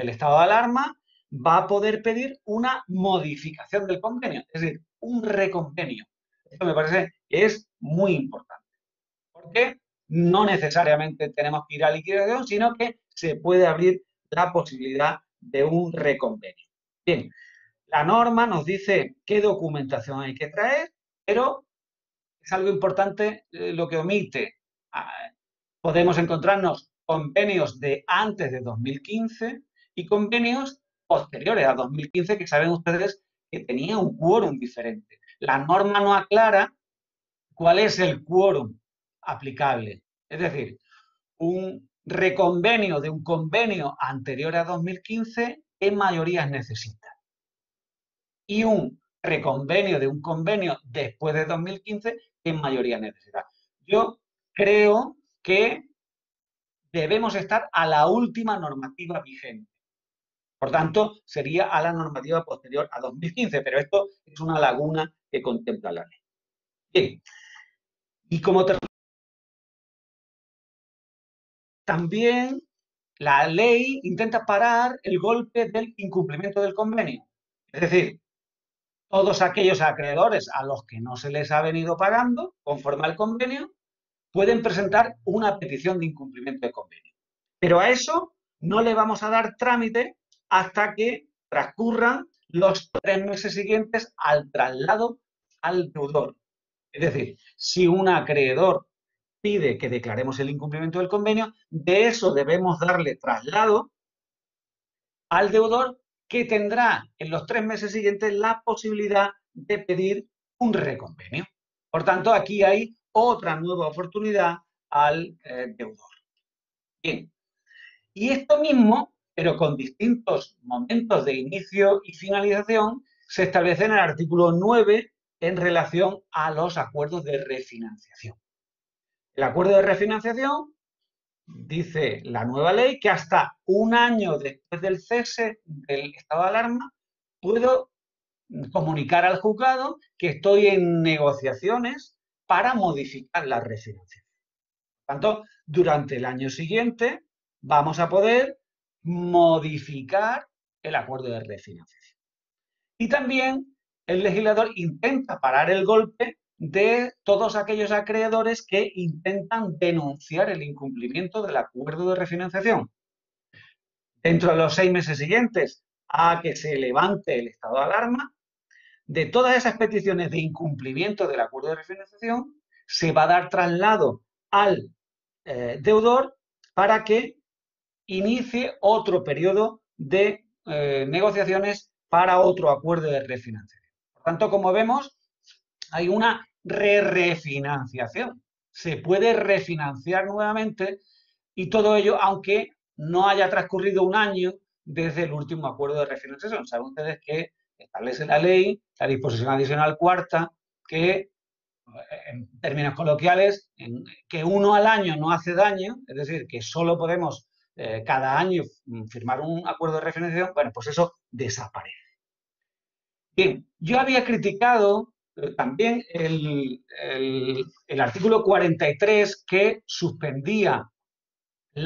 estado de alarma, va a poder pedir una modificación del convenio, es decir, un reconvenio. Esto me parece que es muy importante, porque no necesariamente tenemos que ir a liquidación, sino que se puede abrir la posibilidad de un reconvenio. Bien, la norma nos dice qué documentación hay que traer, pero es algo importante lo que omite. Podemos encontrarnos convenios de antes de 2015 y convenios posteriores a 2015 que saben ustedes que tenía un quórum diferente. La norma no aclara cuál es el quórum aplicable. Es decir, un reconvenio de un convenio anterior a 2015, ¿qué mayorías necesita? Y un reconvenio de un convenio después de 2015, ¿qué mayorías necesita? Yo creo que debemos estar a la última normativa vigente. Por tanto, sería a la normativa posterior a 2015, pero esto es una laguna que contempla la ley. Bien, y como también la ley intenta parar el golpe del incumplimiento del convenio. Es decir, todos aquellos acreedores a los que no se les ha venido pagando, conforme al convenio, pueden presentar una petición de incumplimiento de convenio. Pero a eso no le vamos a dar trámite hasta que transcurran los 3 meses siguientes al traslado al deudor. Es decir, si un acreedor pide que declaremos el incumplimiento del convenio, de eso debemos darle traslado al deudor, que tendrá en los 3 meses siguientes la posibilidad de pedir un reconvenio. Por tanto, aquí hay otra nueva oportunidad al deudor. Bien, y esto mismo, pero con distintos momentos de inicio y finalización, se establece en el artículo 9 en relación a los acuerdos de refinanciación. El acuerdo de refinanciación dice la nueva ley que hasta un año después del cese del estado de alarma puedo comunicar al juzgado que estoy en negociaciones para modificar la refinanciación. Por tanto, durante el año siguiente vamos a poder modificar el acuerdo de refinanciación. Y también el legislador intenta parar el golpe de todos aquellos acreedores que intentan denunciar el incumplimiento del acuerdo de refinanciación. Dentro de los 6 meses siguientes a que se levante el estado de alarma, de todas esas peticiones de incumplimiento del acuerdo de refinanciación, se va a dar traslado al deudor para que inicie otro periodo de negociaciones para otro acuerdo de refinanciación. Por tanto, como vemos, hay una refinanciación. Se puede refinanciar nuevamente y todo ello aunque no haya transcurrido un año desde el último acuerdo de refinanciación. Saben ustedes que establece la ley, la disposición adicional cuarta, que en términos coloquiales, que uno al año no hace daño, es decir, que solo podemos cada año firmar un acuerdo de refinanciación, bueno, pues eso desaparece. Bien, yo había criticado también el artículo 43 que suspendía el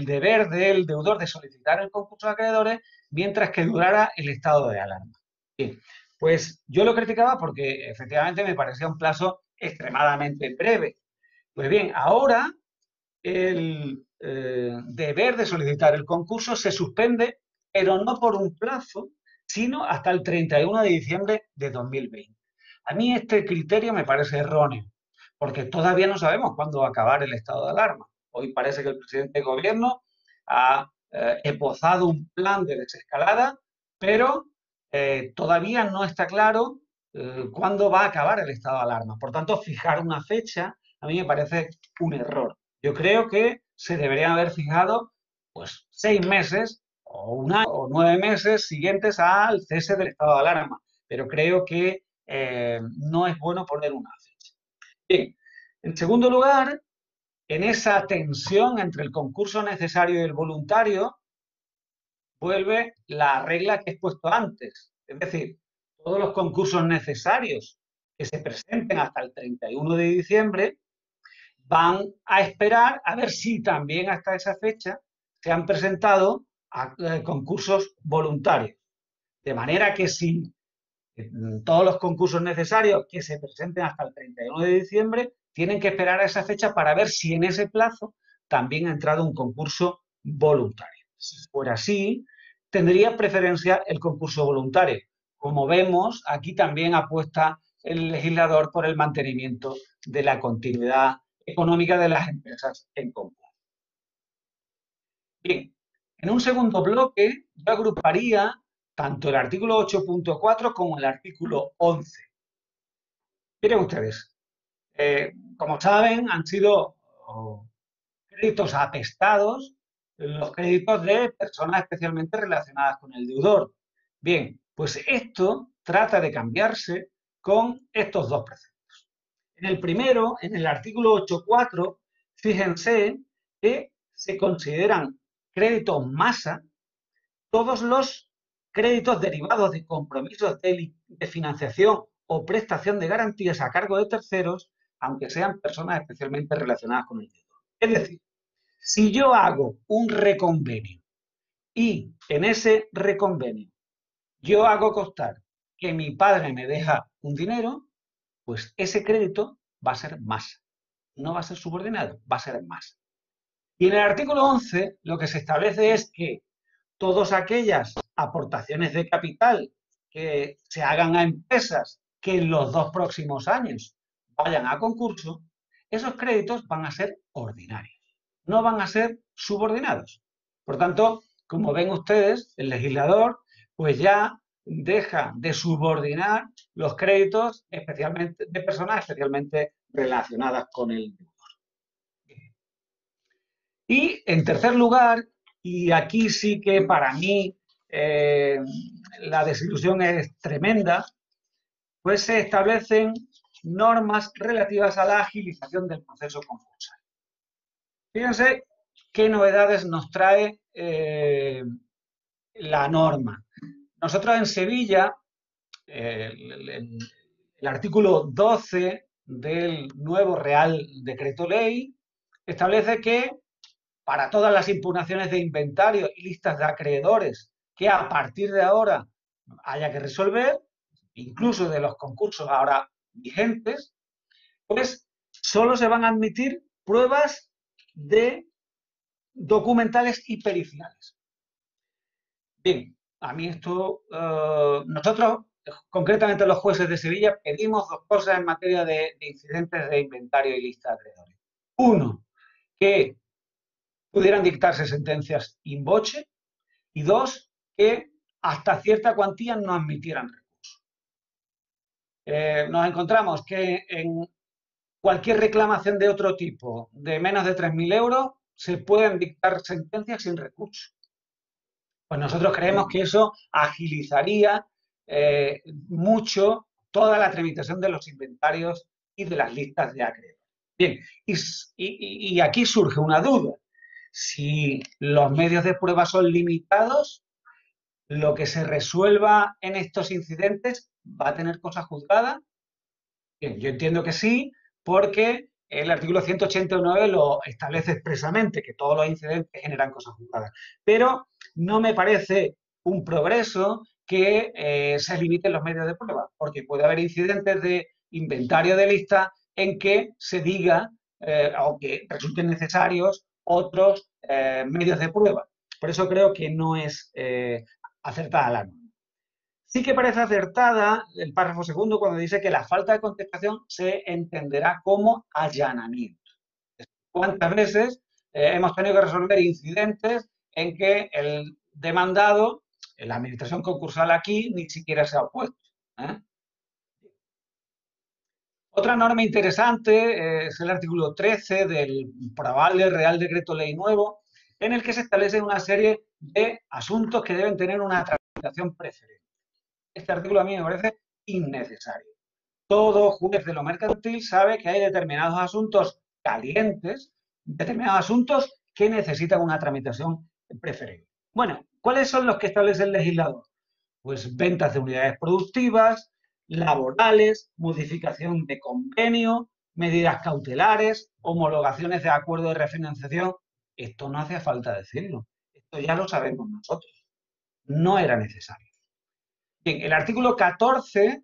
deber del deudor de solicitar el concurso de acreedores mientras que durara el estado de alarma. Bien, pues yo lo criticaba porque efectivamente me parecía un plazo extremadamente breve. Pues bien, ahora el deber de solicitar el concurso se suspende, pero no por un plazo, sino hasta el 31 de diciembre de 2020. A mí este criterio me parece erróneo, porque todavía no sabemos cuándo va a acabar el estado de alarma. Hoy parece que el presidente de gobierno ha esbozado un plan de desescalada, pero todavía no está claro cuándo va a acabar el estado de alarma. Por tanto, fijar una fecha a mí me parece un error. Yo creo que se deberían haber fijado pues 6 meses o un año o 9 meses siguientes al cese del estado de alarma, pero creo que no es bueno poner una fecha. Bien, en segundo lugar, en esa tensión entre el concurso necesario y el voluntario, vuelve la regla que he puesto antes. Es decir, todos los concursos necesarios que se presenten hasta el 31 de diciembre van a esperar a ver si también hasta esa fecha se han presentado concursos voluntarios. De manera que si todos los concursos necesarios que se presenten hasta el 31 de diciembre tienen que esperar a esa fecha para ver si en ese plazo también ha entrado un concurso voluntario. si fuera así, tendría preferencia el concurso voluntario. Como vemos, aquí también apuesta el legislador por el mantenimiento de la continuidad económica de las empresas en concurso. Bien, en un segundo bloque yo agruparía tanto el artículo 8.4 como el artículo 11. Miren ustedes, como saben, han sido créditos atestados los créditos de personas especialmente relacionadas con el deudor. Bien, pues esto trata de cambiarse con estos dos preceptos. En el primero, en el artículo 8.4, fíjense que se consideran créditos masa todos los créditos derivados de compromisos de financiación o prestación de garantías a cargo de terceros, aunque sean personas especialmente relacionadas con el deudor. Es decir, si yo hago un reconvenio y en ese reconvenio yo hago constar que mi padre me deja un dinero, pues ese crédito va a ser masa. No va a ser subordinado, va a ser masa. Y en el artículo 11 lo que se establece es que todas aquellas aportaciones de capital que se hagan a empresas que en los 2 próximos años vayan a concurso, esos créditos van a ser ordinarios, no van a ser subordinados. Por tanto, como ven ustedes, el legislador pues ya deja de subordinar los créditos especialmente de personas especialmente relacionadas con el deudor. Y en tercer lugar, y aquí sí que para mí la desilusión es tremenda, pues se establecen normas relativas a la agilización del proceso concursal. Fíjense qué novedades nos trae la norma. Nosotros en Sevilla, el artículo 12 del nuevo Real Decreto Ley establece que para todas las impugnaciones de inventario y listas de acreedores que a partir de ahora haya que resolver, incluso de los concursos ahora vigentes, pues solo se van a admitir pruebas de documentales y periciales. Bien, a mí esto, nosotros, concretamente los jueces de Sevilla, pedimos dos cosas en materia de incidentes de inventario y lista de acreedores. Uno, que pudieran dictarse sentencias in voce, y dos, que hasta cierta cuantía no admitieran recurso. Nos encontramos que en cualquier reclamación de otro tipo, de menos de 3.000 euros, se pueden dictar sentencias sin recurso. Pues nosotros creemos que eso agilizaría mucho toda la tramitación de los inventarios y de las listas de acreedores. Bien, y aquí surge una duda. Si los medios de prueba son limitados, lo que se resuelva en estos incidentes va a tener cosa juzgada. Bien, yo entiendo que sí, porque el artículo 189 lo establece expresamente, que todos los incidentes generan cosas juzgadas. Pero no me parece un progreso que se limiten los medios de prueba, porque puede haber incidentes de inventario de lista en que se diga o que resulten necesarios otros medios de prueba. Por eso creo que no es acertada la norma. Sí que parece acertada el párrafo segundo cuando dice que la falta de contestación se entenderá como allanamiento. ¿Cuántas veces hemos tenido que resolver incidentes en que el demandado, la administración concursal aquí, ni siquiera se ha opuesto? Otra norma interesante es el artículo 13 del probable Real Decreto Ley nuevo, en el que se establece una serie de asuntos que deben tener una tramitación preferente. Este artículo a mí me parece innecesario. Todo juez de lo mercantil sabe que hay determinados asuntos calientes, determinados asuntos que necesitan una tramitación preferente. Bueno, ¿cuáles son los que establece el legislador? Pues ventas de unidades productivas, laborales, modificación de convenio, medidas cautelares, homologaciones de acuerdo de refinanciación. Esto no hace falta decirlo. Esto ya lo sabemos nosotros. No era necesario. Bien, el artículo 14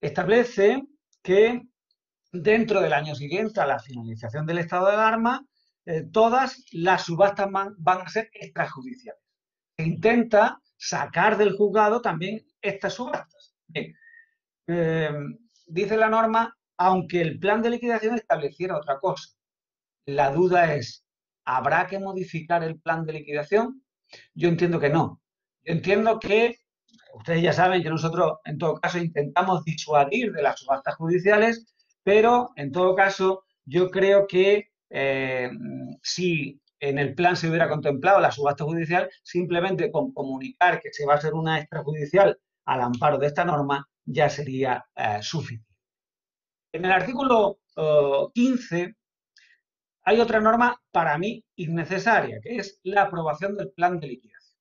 establece que dentro del año siguiente a la finalización del estado de alarma, todas las subastas van a ser extrajudiciales. se intenta sacar del juzgado también estas subastas. Bien, dice la norma, aunque el plan de liquidación estableciera otra cosa. La duda es, ¿habrá que modificar el plan de liquidación? Yo entiendo que no. Yo entiendo que, ustedes ya saben que nosotros en todo caso intentamos disuadir de las subastas judiciales, pero en todo caso yo creo que si en el plan se hubiera contemplado la subasta judicial, simplemente con comunicar que se va a hacer una extrajudicial al amparo de esta norma ya sería suficiente. En el artículo 15 hay otra norma para mí innecesaria, que es la aprobación del plan de liquidación.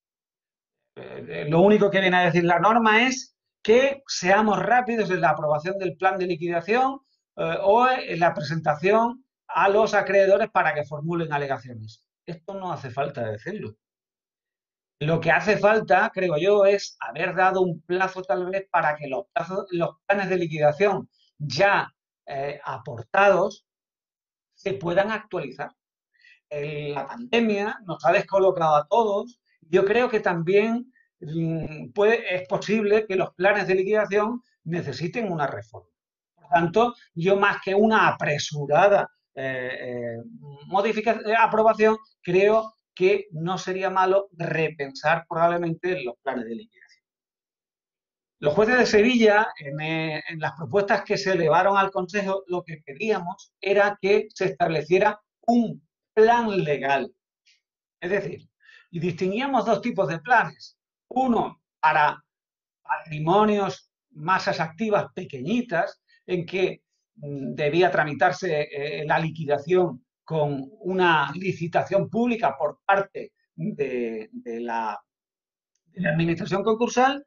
Lo único que viene a decir la norma es que seamos rápidos en la aprobación del plan de liquidación o en la presentación a los acreedores para que formulen alegaciones. Esto no hace falta decirlo. Lo que hace falta, creo yo, es haber dado un plazo tal vez para que los planes de liquidación ya aportados se puedan actualizar. La pandemia nos ha descolocado a todos. Yo creo que también es posible que los planes de liquidación necesiten una reforma. Por tanto, yo más que una apresurada aprobación, creo que no sería malo repensar probablemente los planes de liquidación. Los jueces de Sevilla, en las propuestas que se elevaron al Consejo, lo que pedíamos era que se estableciera un plan legal. Es decir, y distinguíamos dos tipos de planes. Uno para patrimonios, masas activas pequeñitas, en que debía tramitarse la liquidación con una licitación pública por parte de la administración concursal,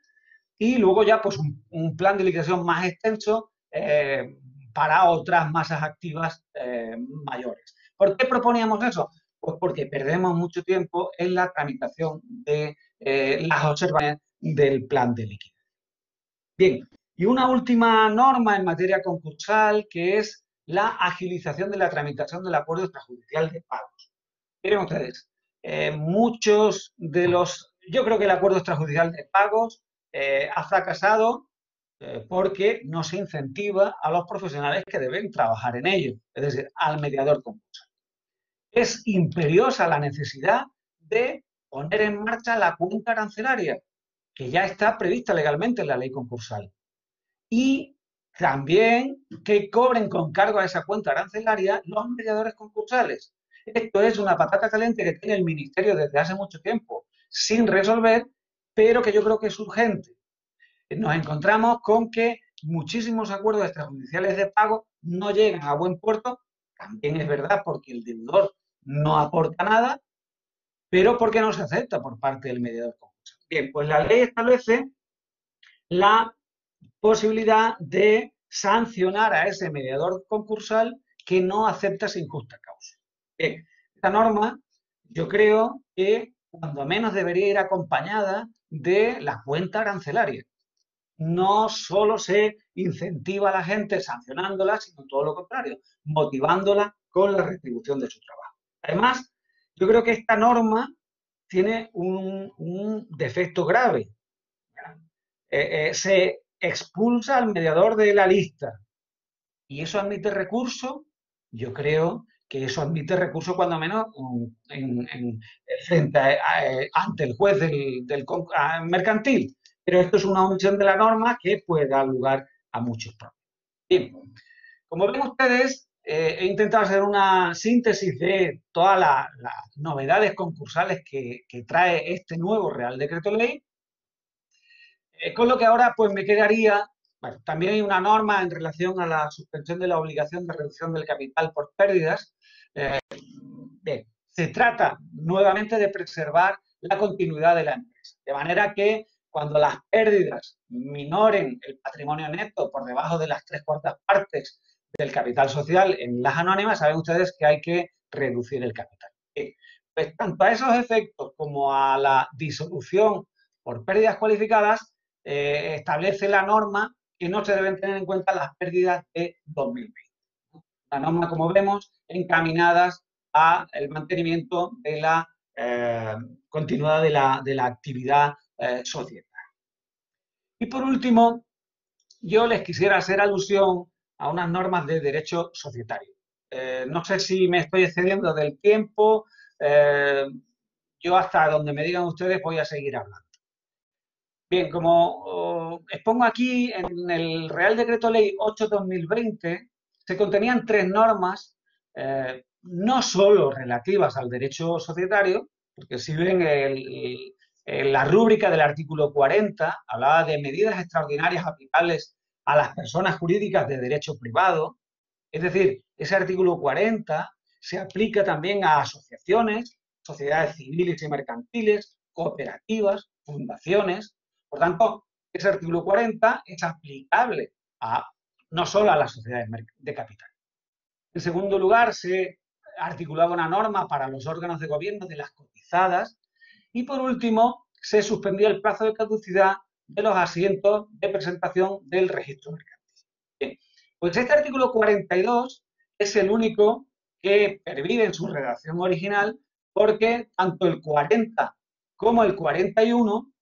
y luego ya pues un plan de liquidación más extenso para otras masas activas mayores. ¿Por qué proponíamos eso? Pues porque perdemos mucho tiempo en la tramitación de las observaciones del plan de liquidación. Bien, y una última norma en materia concursal, que es la agilización de la tramitación del acuerdo extrajudicial de pagos. Miren ustedes, yo creo que el acuerdo extrajudicial de pagos ha fracasado porque no se incentiva a los profesionales que deben trabajar en ello, es decir, al mediador concursal. Es imperiosa la necesidad de poner en marcha la cuenta arancelaria, que ya está prevista legalmente en la ley concursal. Y también que cobren con cargo a esa cuenta arancelaria los mediadores concursales. Esto es una patata caliente que tiene el Ministerio desde hace mucho tiempo sin resolver, pero que yo creo que es urgente. Nos encontramos con que muchísimos acuerdos extrajudiciales de pago no llegan a buen puerto. También es verdad porque el deudor no aporta nada, pero porque no se acepta por parte del mediador concursal. Bien, pues la ley establece la posibilidad de sancionar a ese mediador concursal que no acepta sin justa causa. Bien, esta norma yo creo que cuando menos debería ir acompañada de la cuenta arancelaria. No solo se incentiva a la gente sancionándola, sino todo lo contrario, motivándola con la retribución de su trabajo. Además, yo creo que esta norma tiene un defecto grave. Se expulsa al mediador de la lista y eso admite recurso. Yo creo que eso admite recurso cuando menos ante el juez del mercantil. Pero esto es una omisión de la norma que puede dar lugar a muchos problemas. Bien, como ven ustedes, he intentado hacer una síntesis de todas las novedades concursales que trae este nuevo Real Decreto Ley, con lo que ahora pues me quedaría, bueno, también hay una norma en relación a la suspensión de la obligación de reducción del capital por pérdidas. Bien, se trata nuevamente de preservar la continuidad de la empresa, de manera que cuando las pérdidas minoren el patrimonio neto por debajo de las 3/4 partes del capital social en las anónimas, saben ustedes que hay que reducir el capital. Pues tanto a esos efectos como a la disolución por pérdidas cualificadas, establece la norma que no se deben tener en cuenta las pérdidas de 2020. La norma, como vemos, encaminadas al mantenimiento de la continuada de la actividad societaria. Y por último, yo les quisiera hacer alusión a unas normas de derecho societario. No sé si me estoy excediendo del tiempo, yo hasta donde me digan ustedes voy a seguir hablando. Bien, como expongo aquí, en el Real Decreto Ley 8/2020 se contenían 3 normas, no solo relativas al derecho societario, porque si ven la rúbrica del artículo 40, hablaba de medidas extraordinarias aplicables a las personas jurídicas de derecho privado. Es decir, ese artículo 40 se aplica también a asociaciones, sociedades civiles y mercantiles, cooperativas, fundaciones. Por tanto, ese artículo 40 es aplicable no solo a las sociedades de capital. En segundo lugar, se articulaba una norma para los órganos de gobierno de las cotizadas. Y por último, se suspendía el plazo de caducidad de los asientos de presentación del registro mercantil. Bien, pues este artículo 42 es el único que pervive en su redacción original, porque tanto el 40 como el 41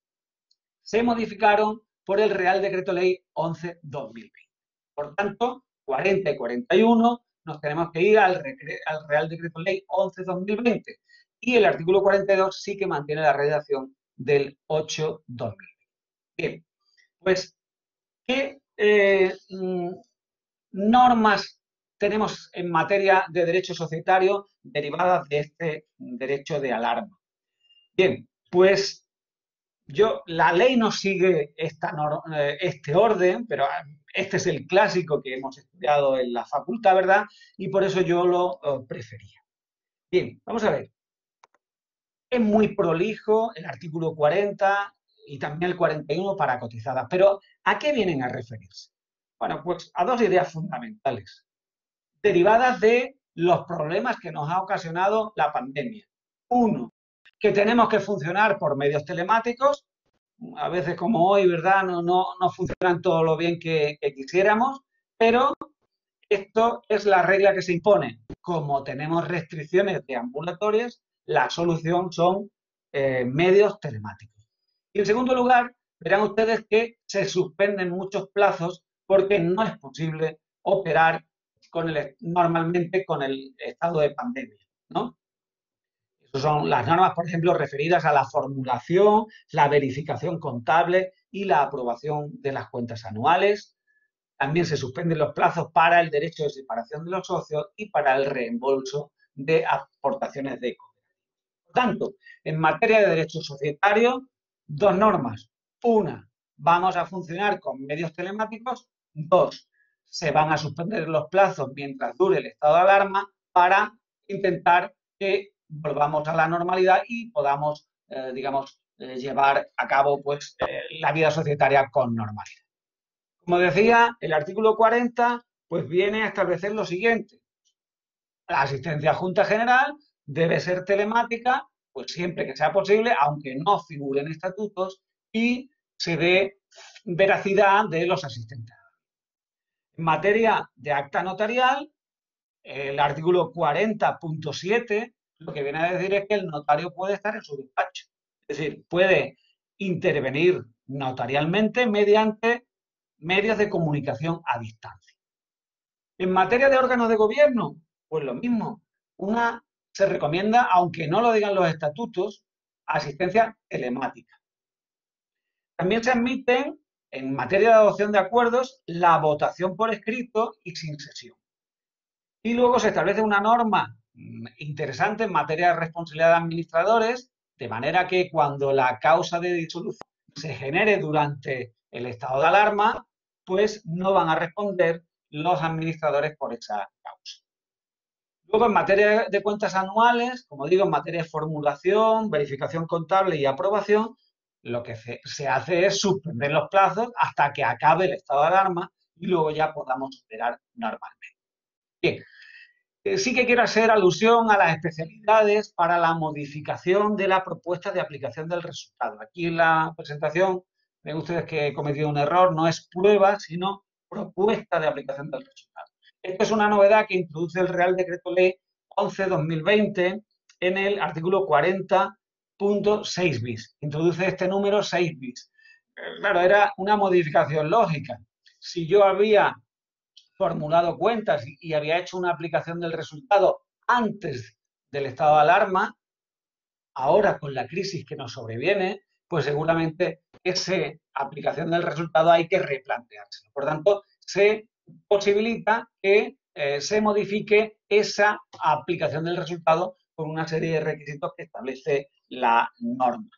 se modificaron por el Real Decreto Ley 11/2020. Por tanto, 40 y 41 nos tenemos que ir al Real Decreto Ley 11/2020 y el artículo 42 sí que mantiene la redacción del 8/2020. Bien, pues, ¿qué normas tenemos en materia de derecho societario derivadas de este derecho de alarma? Bien, pues la ley no sigue este orden, pero este es el clásico que hemos estudiado en la facultad, ¿verdad? Y por eso yo lo prefería. Bien, vamos a ver. Es muy prolijo el artículo 40 y también el 41 para cotizadas, pero ¿a qué vienen a referirse? Bueno, pues a 2 ideas fundamentales, derivadas de los problemas que nos ha ocasionado la pandemia. Uno, que tenemos que funcionar por medios telemáticos, a veces como hoy, ¿verdad? No funcionan todo lo bien que quisiéramos, pero esto es la regla que se impone. Como tenemos restricciones de ambulatorias, la solución son medios telemáticos. Y en segundo lugar, verán ustedes que se suspenden muchos plazos porque no es posible operar normalmente con el estado de pandemia, ¿no? Esas son las normas, por ejemplo, referidas a la formulación, la verificación contable y la aprobación de las cuentas anuales. También se suspenden los plazos para el derecho de separación de los socios y para el reembolso de aportaciones de cooperativas. Por tanto, en materia de derecho societario, 2 normas. Una, vamos a funcionar con medios telemáticos. 2, se van a suspender los plazos mientras dure el estado de alarma para intentar que volvamos a la normalidad y podamos, llevar a cabo pues, la vida societaria con normalidad. Como decía, el artículo 40 pues viene a establecer lo siguiente. La asistencia a Junta General debe ser telemática, pues siempre que sea posible, aunque no figuren estatutos, y se dé veracidad de los asistentes. En materia de acta notarial, el artículo 40.7 lo que viene a decir es que el notario puede estar en su despacho. Es decir, puede intervenir notarialmente mediante medios de comunicación a distancia. En materia de órganos de gobierno, pues lo mismo. Se recomienda, aunque no lo digan los estatutos, asistencia telemática. También se admiten, en materia de adopción de acuerdos, la votación por escrito y sin sesión. Y luego se establece una norma interesante en materia de responsabilidad de administradores, de manera que cuando la causa de disolución se genere durante el estado de alarma, pues no van a responder los administradores por esa causa. Luego, en materia de cuentas anuales, como digo, en materia de formulación, verificación contable y aprobación, lo que se hace es suspender los plazos hasta que acabe el estado de alarma y luego ya podamos operar normalmente. Bien, sí que quiero hacer alusión a las especialidades para la modificación de la propuesta de aplicación del resultado. Aquí en la presentación ven ustedes que he cometido un error, no es prueba, sino propuesta de aplicación del resultado. Esta es una novedad que introduce el Real Decreto Ley 11/2020 en el artículo 40.1 6 bis. Introduce este número 6 bis. Claro, era una modificación lógica. Si yo había formulado cuentas y había hecho una aplicación del resultado antes del estado de alarma, ahora con la crisis que nos sobreviene, pues seguramente esa aplicación del resultado hay que replanteárselo. Por tanto, se posibilita que se modifique esa aplicación del resultado con una serie de requisitos que establece la norma.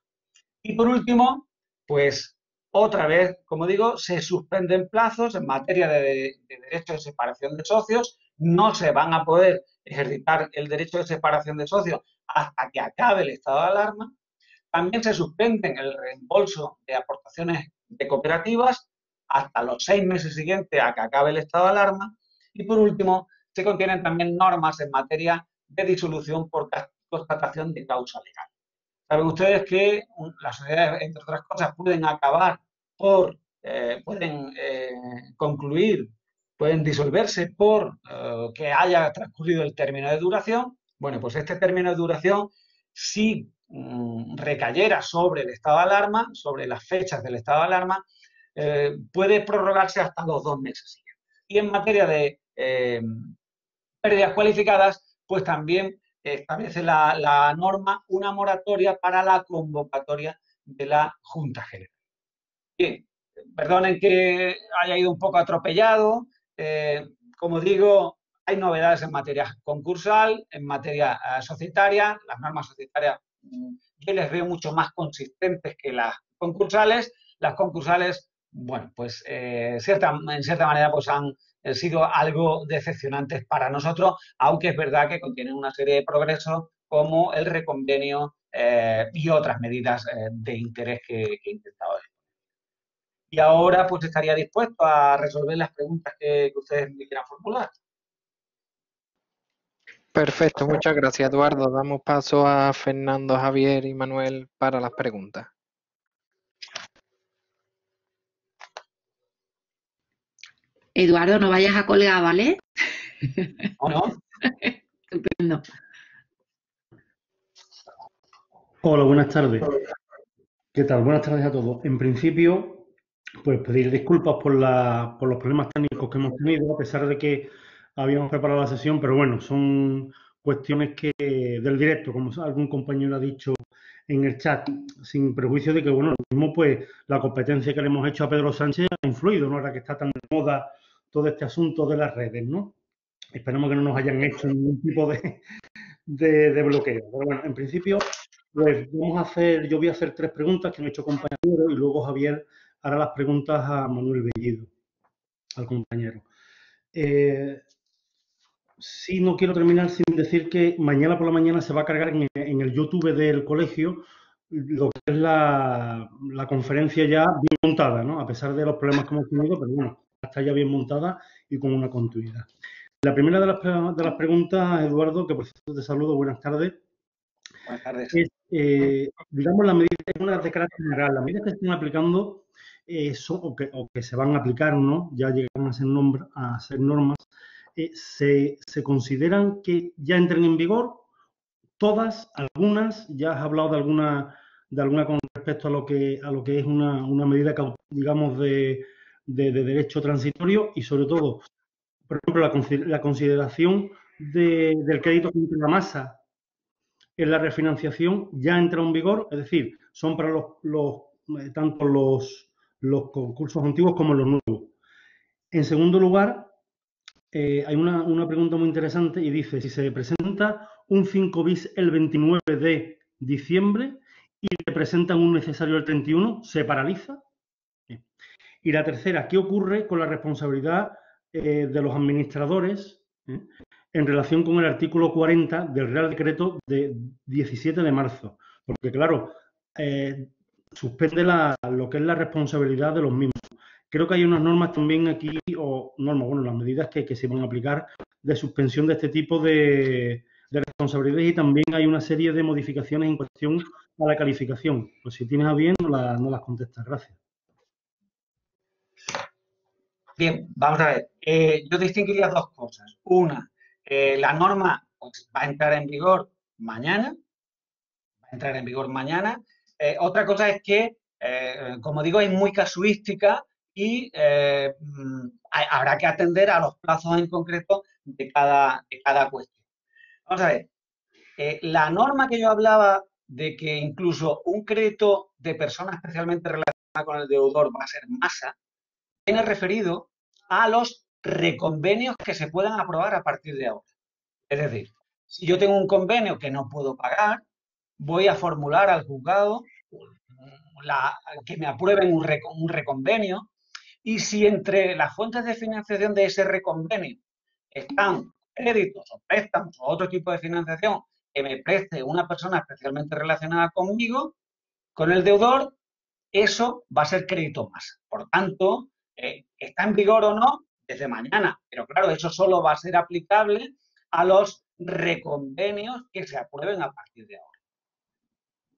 Y por último, pues otra vez, como digo, se suspenden plazos en materia de derecho de separación de socios, no se van a poder ejercitar el derecho de separación de socios hasta que acabe el estado de alarma. También se suspenden el reembolso de aportaciones de cooperativas hasta los 6 meses siguientes a que acabe el estado de alarma. Y por último, se contienen también normas en materia de disolución por constatación de causa legal. Saben ustedes que las sociedades, entre otras cosas, pueden acabar pueden concluir, pueden disolverse por que haya transcurrido el término de duración. Bueno, pues este término de duración, si recayera sobre el estado de alarma, sobre las fechas del estado de alarma, puede prorrogarse hasta los 2 meses siguientes. Y en materia de pérdidas cualificadas, pues también establece la norma una moratoria para la convocatoria de la Junta General. Bien, perdonen que haya ido un poco atropellado. Como digo, hay novedades en materia concursal, en materia societaria. Las normas societarias yo les veo mucho más consistentes que las concursales. Las concursales, bueno, pues en cierta manera pues han sido algo decepcionantes para nosotros, aunque es verdad que contienen una serie de progresos como el reconvenio y otras medidas de interés que he intentado decir. Y ahora pues estaría dispuesto a resolver las preguntas que ustedes me quieran formular. Perfecto, muchas gracias, Eduardo. Damos paso a Fernando, Javier y Manuel para las preguntas. Eduardo, no vayas a colgar, ¿vale? ¿O no? Estupendo. Hola, buenas tardes. ¿Qué tal? Buenas tardes a todos. En principio, pues pedir disculpas por los problemas técnicos que hemos tenido, a pesar de que habíamos preparado la sesión, pero bueno, son cuestiones del directo, como algún compañero ha dicho en el chat, sin prejuicio de que, bueno, lo mismo, pues la competencia que le hemos hecho a Pedro Sánchez ha influido, ¿no? Ahora que está tan de moda todo este asunto de las redes, ¿no? Esperemos que no nos hayan hecho ningún tipo de bloqueo. Pero bueno, en principio, pues yo voy a hacer 3 preguntas que me ha hecho compañero y luego Javier hará las preguntas a Manuel Bellido, al compañero. Sí, no quiero terminar sin decir que mañana por la mañana se va a cargar en el YouTube del colegio lo que es la conferencia ya bien montada, ¿no? A pesar de los problemas que hemos tenido, pero bueno, está ya bien montada y con una continuidad. La primera de las preguntas, Eduardo, que por cierto te saludo, buenas tardes. Buenas tardes. Es, digamos, la medida es una de carácter general. Las medidas que se están aplicando o que se van a aplicar, ¿no? Ya llegan a ser normas. Se consideran que ya entren en vigor todas, algunas. Ya has hablado de alguna con respecto a lo que es una medida, digamos, de derecho transitorio y sobre todo, por ejemplo, la consideración del crédito contra la masa en la refinanciación ya entra en vigor, es decir, son para tanto los concursos antiguos como los nuevos. En segundo lugar, hay una pregunta muy interesante y dice, si se presenta un 5 bis el 29 de diciembre y le presentan un necesario el 31, ¿se paraliza? Y la tercera, ¿qué ocurre con la responsabilidad de los administradores en relación con el artículo 40 del Real Decreto de 17 de marzo? Porque, claro, suspende lo que es la responsabilidad de los mismos. Creo que hay unas normas también aquí, las medidas que se van a aplicar de suspensión de este tipo de responsabilidades y también hay una serie de modificaciones en cuestión a la calificación. Pues si tienes a bien, no las contestas. Gracias. Bien, vamos a ver. Yo distinguiría 2 cosas. Una, la norma pues, va a entrar en vigor mañana. Va a entrar en vigor mañana. Otra cosa es que, como digo, es muy casuística y habrá que atender a los plazos en concreto de cada cuestión. Vamos a ver, la norma que yo hablaba de que incluso un crédito de persona especialmente relacionada con el deudor va a ser masa, viene referido a los reconvenios que se puedan aprobar a partir de ahora. Es decir, si yo tengo un convenio que no puedo pagar, voy a formular al juzgado que me aprueben un reconvenio, y si entre las fuentes de financiación de ese reconvenio están créditos o préstamos o otro tipo de financiación que me preste una persona especialmente relacionada conmigo, con el deudor, eso va a ser crédito más. Por tanto, está en vigor o no desde mañana, pero claro, eso solo va a ser aplicable a los reconvenios que se aprueben a partir de ahora.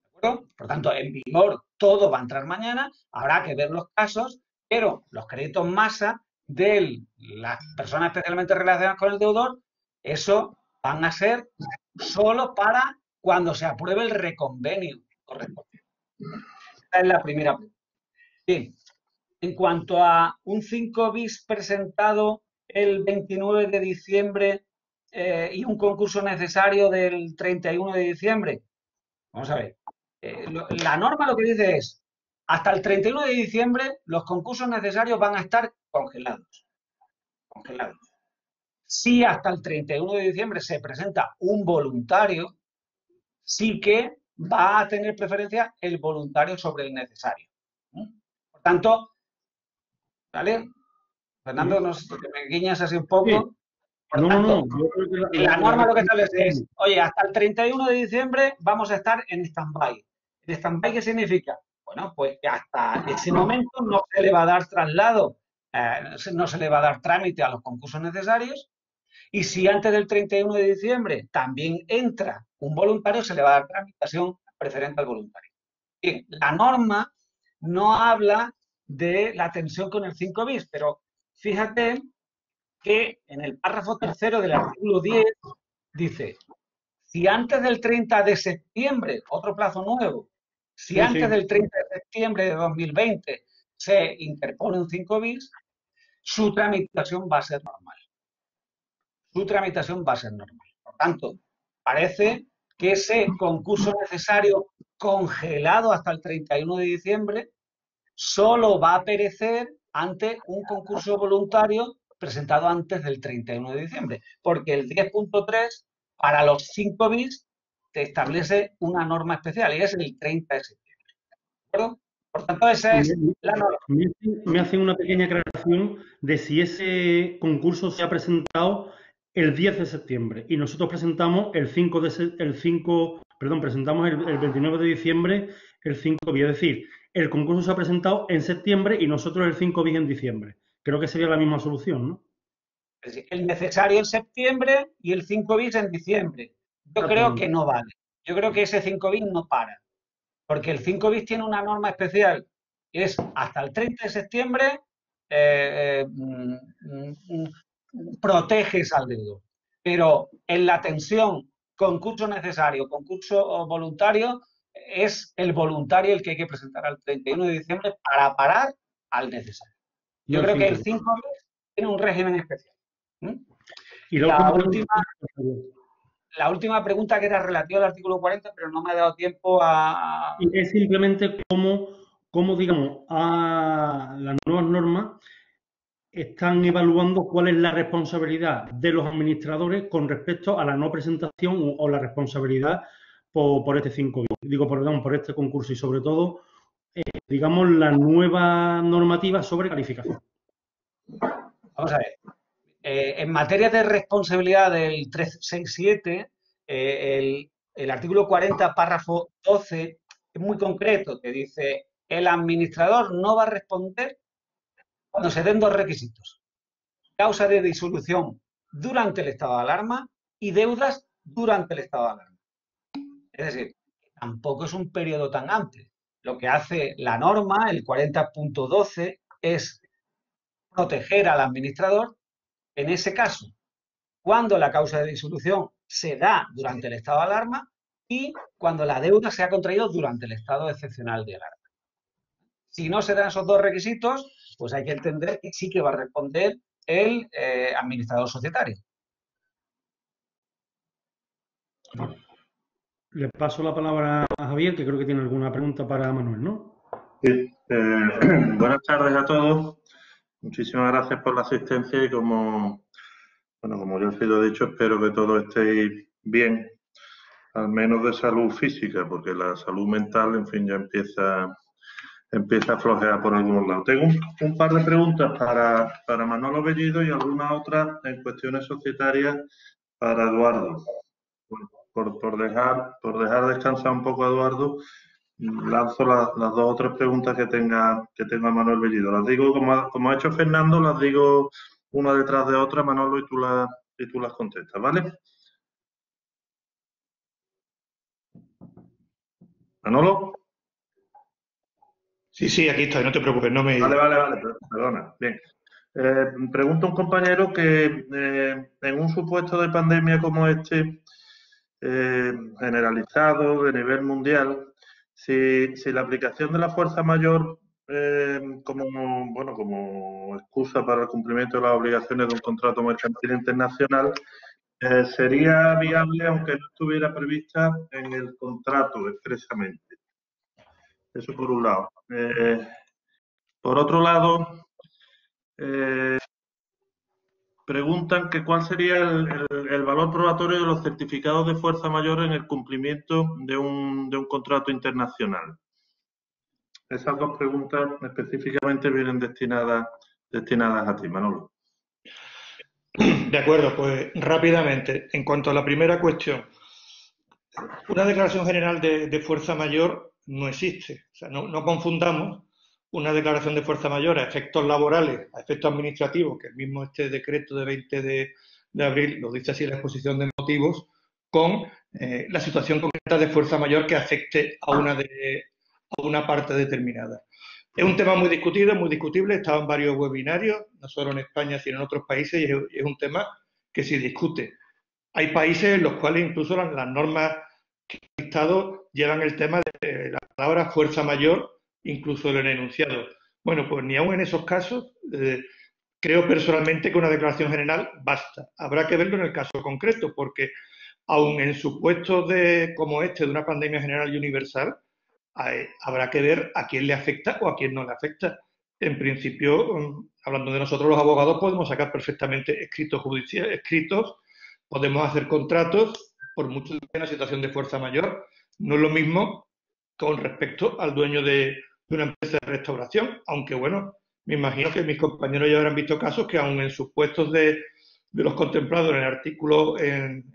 ¿De acuerdo? Por tanto, en vigor todo va a entrar mañana, habrá que ver los casos, pero los créditos masa de las personas especialmente relacionadas con el deudor, eso van a ser solo para cuando se apruebe el reconvenio correspondiente. Esta es la primera pregunta. Bien, en cuanto a un 5 bis presentado el 29 de diciembre y un concurso necesario del 31 de diciembre, vamos a ver, la norma lo que dice es, hasta el 31 de diciembre los concursos necesarios van a estar congelados. Si hasta el 31 de diciembre se presenta un voluntario, sí que va a tener preferencia el voluntario sobre el necesario. Por tanto, ¿vale? Fernando, no sé si me guiñas así un poco. Sí. Por tanto, la norma lo que establece es, oye, hasta el 31 de diciembre vamos a estar en stand-by. ¿En stand-by qué significa? Bueno, pues que hasta ese momento no se le va a dar traslado, no se le va a dar trámite a los concursos necesarios, y si antes del 31 de diciembre también entra un voluntario, se le va a dar tramitación preferente al voluntario. Bien, la norma no habla de la tensión con el 5 bis, pero fíjate que en el párrafo tercero del artículo 10 dice, si antes del 30 de septiembre, otro plazo nuevo, si antes del 30 de septiembre de 2020 se interpone un 5 bis, su tramitación va a ser normal. Por tanto, parece que ese concurso necesario congelado hasta el 31 de diciembre solo va a perecer ante un concurso voluntario presentado antes del 31 de diciembre, porque el 10.3 para los 5 bis te establece una norma especial y es el 30 de septiembre. ¿De acuerdo? Por tanto, esa es la norma. Me hacen una pequeña aclaración de si ese concurso se ha presentado el 10 de septiembre y nosotros presentamos presentamos el 29 de diciembre el 5 bis. Es decir, el concurso se ha presentado en septiembre y nosotros el 5 bis en diciembre. Creo que sería la misma solución, ¿no? El necesario en septiembre y el 5 bis en diciembre. Yo creo que no vale. Yo creo que ese 5 bis no para. Porque el 5 bis tiene una norma especial. Es hasta el 30 de septiembre proteges al deudor. Pero en la tensión, concurso necesario, concurso voluntario, es el voluntario el que hay que presentar al 31 de diciembre para parar al necesario. Yo creo que el 5 bis tiene un régimen especial. Y la última pregunta, que era relativa al artículo 40, pero no me ha dado tiempo a... Es simplemente cómo digamos, a las nuevas normas están evaluando cuál es la responsabilidad de los administradores con respecto a la no presentación o la responsabilidad por este 5 bis. Por este concurso y sobre todo, digamos, la nueva normativa sobre calificación. Vamos a ver. En materia de responsabilidad del 367, el artículo 40, párrafo 12, es muy concreto, que dice, el administrador no va a responder cuando se den dos requisitos: causa de disolución durante el estado de alarma y deudas durante el estado de alarma. Es decir, tampoco es un periodo tan amplio. Lo que hace la norma, el 40.12, es proteger al administrador en ese caso, cuando la causa de disolución se da durante el estado de alarma, y cuando la deuda se ha contraído durante el estado excepcional de alarma. Si no se dan esos dos requisitos, pues hay que entender que sí que va a responder el administrador societario. Le paso la palabra a Javier, que creo que tiene alguna pregunta para Manuel, ¿no? Sí, buenas tardes a todos. Muchísimas gracias por la asistencia y como ya os he dicho, espero que todos estéis bien, al menos de salud física, porque la salud mental, en fin, ya empieza a flojear por algunos lados. Tengo un par de preguntas para Manolo Bellido y algunas otras en cuestiones societarias para Eduardo. Por dejar descansar un poco a Eduardo, lanzo las dos o tres preguntas que tenga Manuel Bellido. Las digo como ha hecho Fernando, las digo una detrás de otra, Manolo, y tú las contestas, ¿vale? ¿Manolo? Sí, aquí estoy, no te preocupes, no me... Vale, perdona. Bien. Pregunta un compañero que en un supuesto de pandemia como este, generalizado, de nivel mundial, si la aplicación de la fuerza mayor como excusa para el cumplimiento de las obligaciones de un contrato mercantil internacional sería viable aunque no estuviera prevista en el contrato expresamente. Eso por un lado. Por otro lado, preguntan que cuál sería el valor probatorio de los certificados de fuerza mayor en el cumplimiento de un contrato internacional. Esas dos preguntas específicamente vienen destinadas a ti, Manolo. De acuerdo, pues rápidamente, en cuanto a la primera cuestión, una declaración general de fuerza mayor no existe. O sea, no confundamos una declaración de fuerza mayor a efectos laborales, a efectos administrativos, que el mismo este decreto de 20 de abril lo dice así en la exposición de motivos, con la situación concreta de fuerza mayor que afecte a una parte determinada. Es un tema muy discutido, muy discutible, estaba en varios webinarios, no solo en España, sino en otros países, y es un tema que se discute. Hay países en los cuales incluso las normas que han dictado llevan el tema de la palabra fuerza mayor, incluso en el enunciado. Bueno, pues ni aun en esos casos, creo personalmente que una declaración general basta. Habrá que verlo en el caso concreto, porque aun en supuestos como este, de una pandemia general y universal, habrá que ver a quién le afecta o a quién no le afecta. En principio, hablando de nosotros los abogados, podemos sacar perfectamente escritos judiciales, podemos hacer contratos por mucho que haya una situación de fuerza mayor. No es lo mismo con respecto al dueño de una empresa de restauración, aunque bueno, me imagino que mis compañeros ya habrán visto casos que aun en supuestos de los contemplados en el artículo, en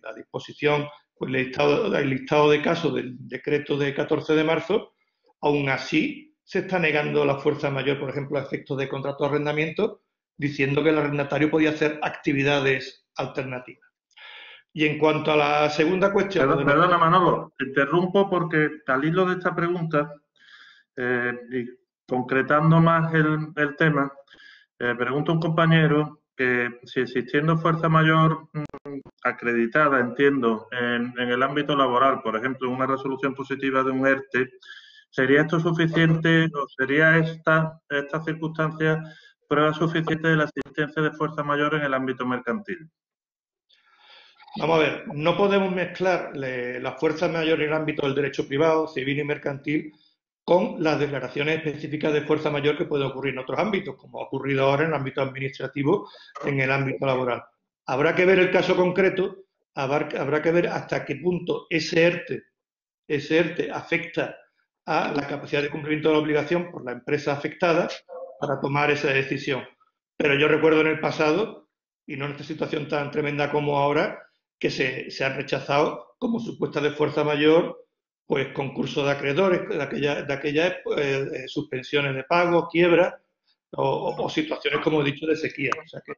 la disposición, pues el listado de casos del decreto de 14 de marzo, aún así se está negando la fuerza mayor, por ejemplo, a efectos de contrato de arrendamiento, diciendo que el arrendatario podía hacer actividades alternativas. Y en cuanto a la segunda cuestión... Perdona, Manolo, te interrumpo porque al hilo de esta pregunta, y concretando más el tema, pregunta un compañero que si existiendo fuerza mayor acreditada, entiendo, en el ámbito laboral, por ejemplo, una resolución positiva de un ERTE, ¿sería esto suficiente o sería esta circunstancia prueba suficiente de la existencia de fuerza mayor en el ámbito mercantil? Vamos a ver, no podemos mezclar la fuerza mayor en el ámbito del derecho privado, civil y mercantil con las declaraciones específicas de fuerza mayor que puede ocurrir en otros ámbitos, como ha ocurrido ahora en el ámbito administrativo, en el ámbito laboral. Habrá que ver el caso concreto, habrá que ver hasta qué punto ese ERTE afecta a la capacidad de cumplimiento de la obligación por la empresa afectada para tomar esa decisión. Pero yo recuerdo en el pasado, y no en esta situación tan tremenda como ahora, que se han rechazado como supuestas de fuerza mayor, pues concursos de acreedores de aquella suspensiones de pago, quiebras o situaciones, como he dicho, de sequía. O sea que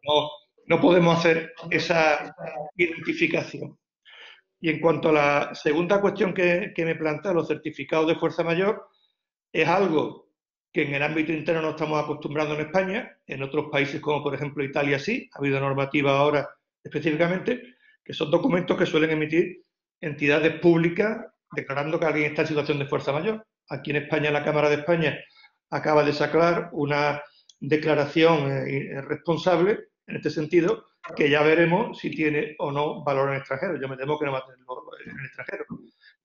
no podemos hacer esa identificación. Y en cuanto a la segunda cuestión que me plantea, los certificados de fuerza mayor, es algo que en el ámbito interno no estamos acostumbrados en España, en otros países como por ejemplo Italia sí, ha habido normativa ahora específicamente, que son documentos que suelen emitir entidades públicas declarando que alguien está en situación de fuerza mayor. Aquí en España, la Cámara de España acaba de sacar una declaración responsable en este sentido, que ya veremos si tiene o no valor en extranjero. Yo me temo que no va a tenerlo en el extranjero.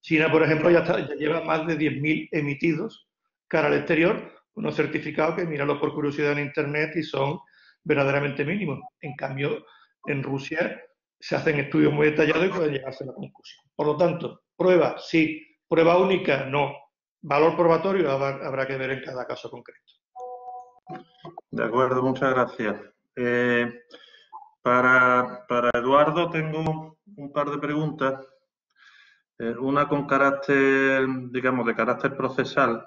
China, por ejemplo, ya lleva más de 10.000 emitidos cara al exterior, unos certificados que míralo por curiosidad en Internet y son verdaderamente mínimos. En cambio, en Rusia se hacen estudios muy detallados y pueden llegarse a la conclusión. Por lo tanto, prueba, sí. Prueba única, no. Valor probatorio habrá que ver en cada caso concreto. De acuerdo, muchas gracias. Para Eduardo tengo un par de preguntas. Una con carácter, digamos, de carácter procesal,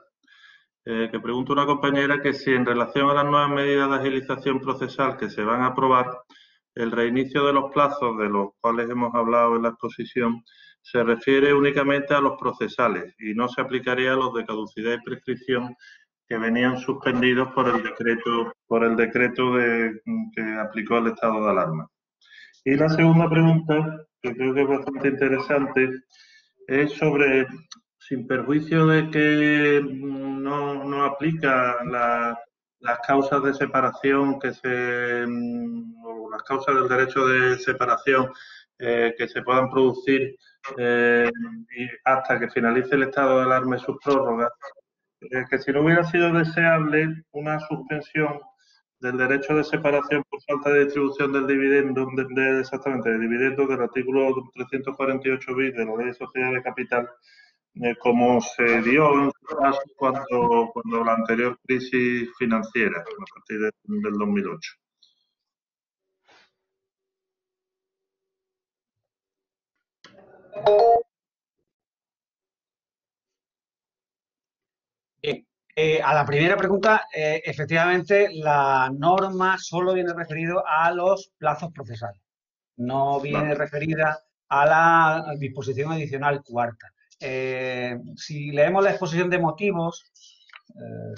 que pregunta una compañera que si en relación a las nuevas medidas de agilización procesal que se van a aprobar, el reinicio de los plazos de los cuales hemos hablado en la exposición se refiere únicamente a los procesales y no se aplicaría a los de caducidad y prescripción que venían suspendidos por el decreto que aplicó el estado de alarma. Y la segunda pregunta, que creo que es bastante interesante, es sobre, sin perjuicio de que no aplica las causas de separación o las causas del derecho de separación que se puedan producir y hasta que finalice el estado de alarma y sus prórrogas, que si no hubiera sido deseable una suspensión del derecho de separación por falta de distribución del dividendo, exactamente, del dividendo del artículo 348 bis de la Ley de Sociedades de Capital, como se dio en su caso cuando la anterior crisis financiera, a partir del 2008. Bien. A la primera pregunta, efectivamente, la norma solo viene referido a los plazos procesales. No viene referida a la disposición adicional cuarta. Si leemos la exposición de motivos,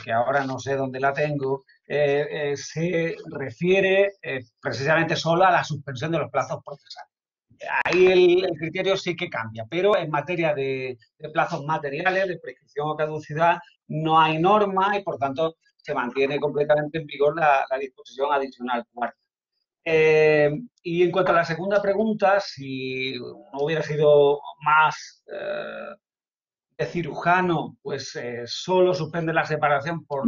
que ahora no sé dónde la tengo, se refiere precisamente solo a la suspensión de los plazos procesales. Ahí el criterio sí que cambia, pero en materia de plazos materiales, de prescripción o caducidad, no hay norma y, por tanto, se mantiene completamente en vigor la disposición adicional cuarta. Y en cuanto a la segunda pregunta, si no hubiera sido más de cirujano, pues solo suspende la separación por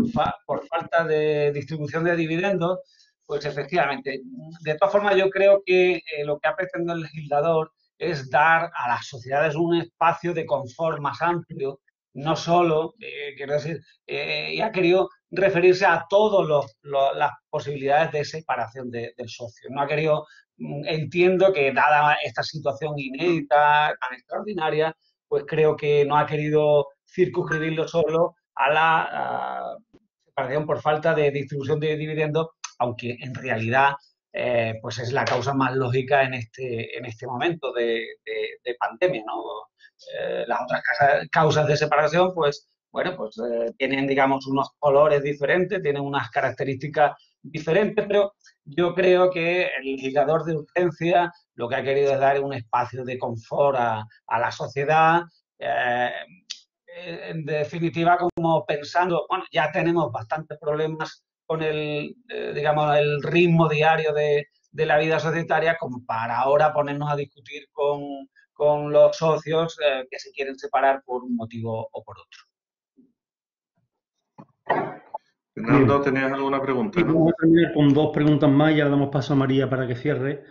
falta de distribución de dividendos, pues efectivamente. De todas formas, yo creo que lo que ha pretendido el legislador es dar a las sociedades un espacio de confort más amplio, no solo, quiero decir, y ha querido referirse a todas las posibilidades de separación del socio. No ha querido, entiendo que dada esta situación inédita, tan extraordinaria, pues creo que no ha querido circunscribirlo solo a la separación por falta de distribución de dividendos, aunque en realidad pues es la causa más lógica en este momento de pandemia, ¿no? Las otras causas de separación, pues, bueno, pues tienen, digamos, unos colores diferentes, tienen unas características diferentes, pero yo creo que el legislador de urgencia lo que ha querido es dar un espacio de confort a la sociedad, en definitiva, como pensando, bueno, ya tenemos bastantes problemas con digamos, el ritmo diario de la vida societaria, como para ahora ponernos a discutir con los socios que se quieren separar por un motivo o por otro. Fernando, ¿tenías alguna pregunta? Sí, vamos a terminar con dos preguntas más y ahora damos paso a María para que cierre,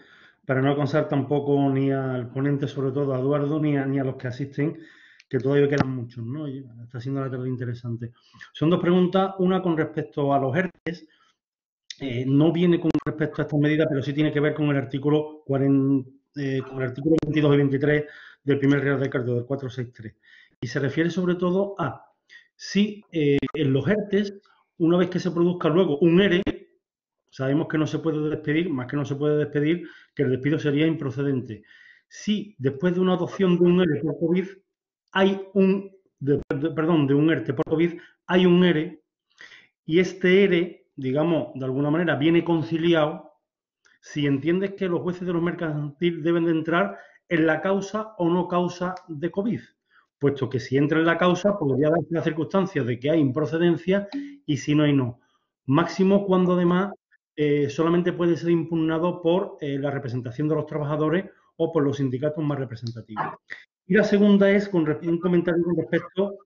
para no cansar tampoco ni al ponente, sobre todo a Eduardo, ni a los que asisten, que todavía quedan muchos, ¿no? Está siendo la tarde interesante. Son dos preguntas, una con respecto a los ERTES, no viene con respecto a esta medida, pero sí tiene que ver con el artículo 22 y 23 del primer Real Decreto del 463. Y se refiere sobre todo a si en los ERTES, una vez que se produzca luego un ERE, sabemos que no se puede despedir, más que no se puede despedir, que el despido sería improcedente. Si después de una adopción de un ERE por COVID hay de un ERTE por COVID, hay un ERE, y este ERE, digamos, de alguna manera viene conciliado, si entiendes que los jueces de los mercantiles deben de entrar en la causa o no causa de COVID, puesto que si entra en la causa podría darse la circunstancia de que hay improcedencia y si no hay no. Máximo cuando además solamente puede ser impugnado por la representación de los trabajadores o por los sindicatos más representativos. Y la segunda es un comentario con respecto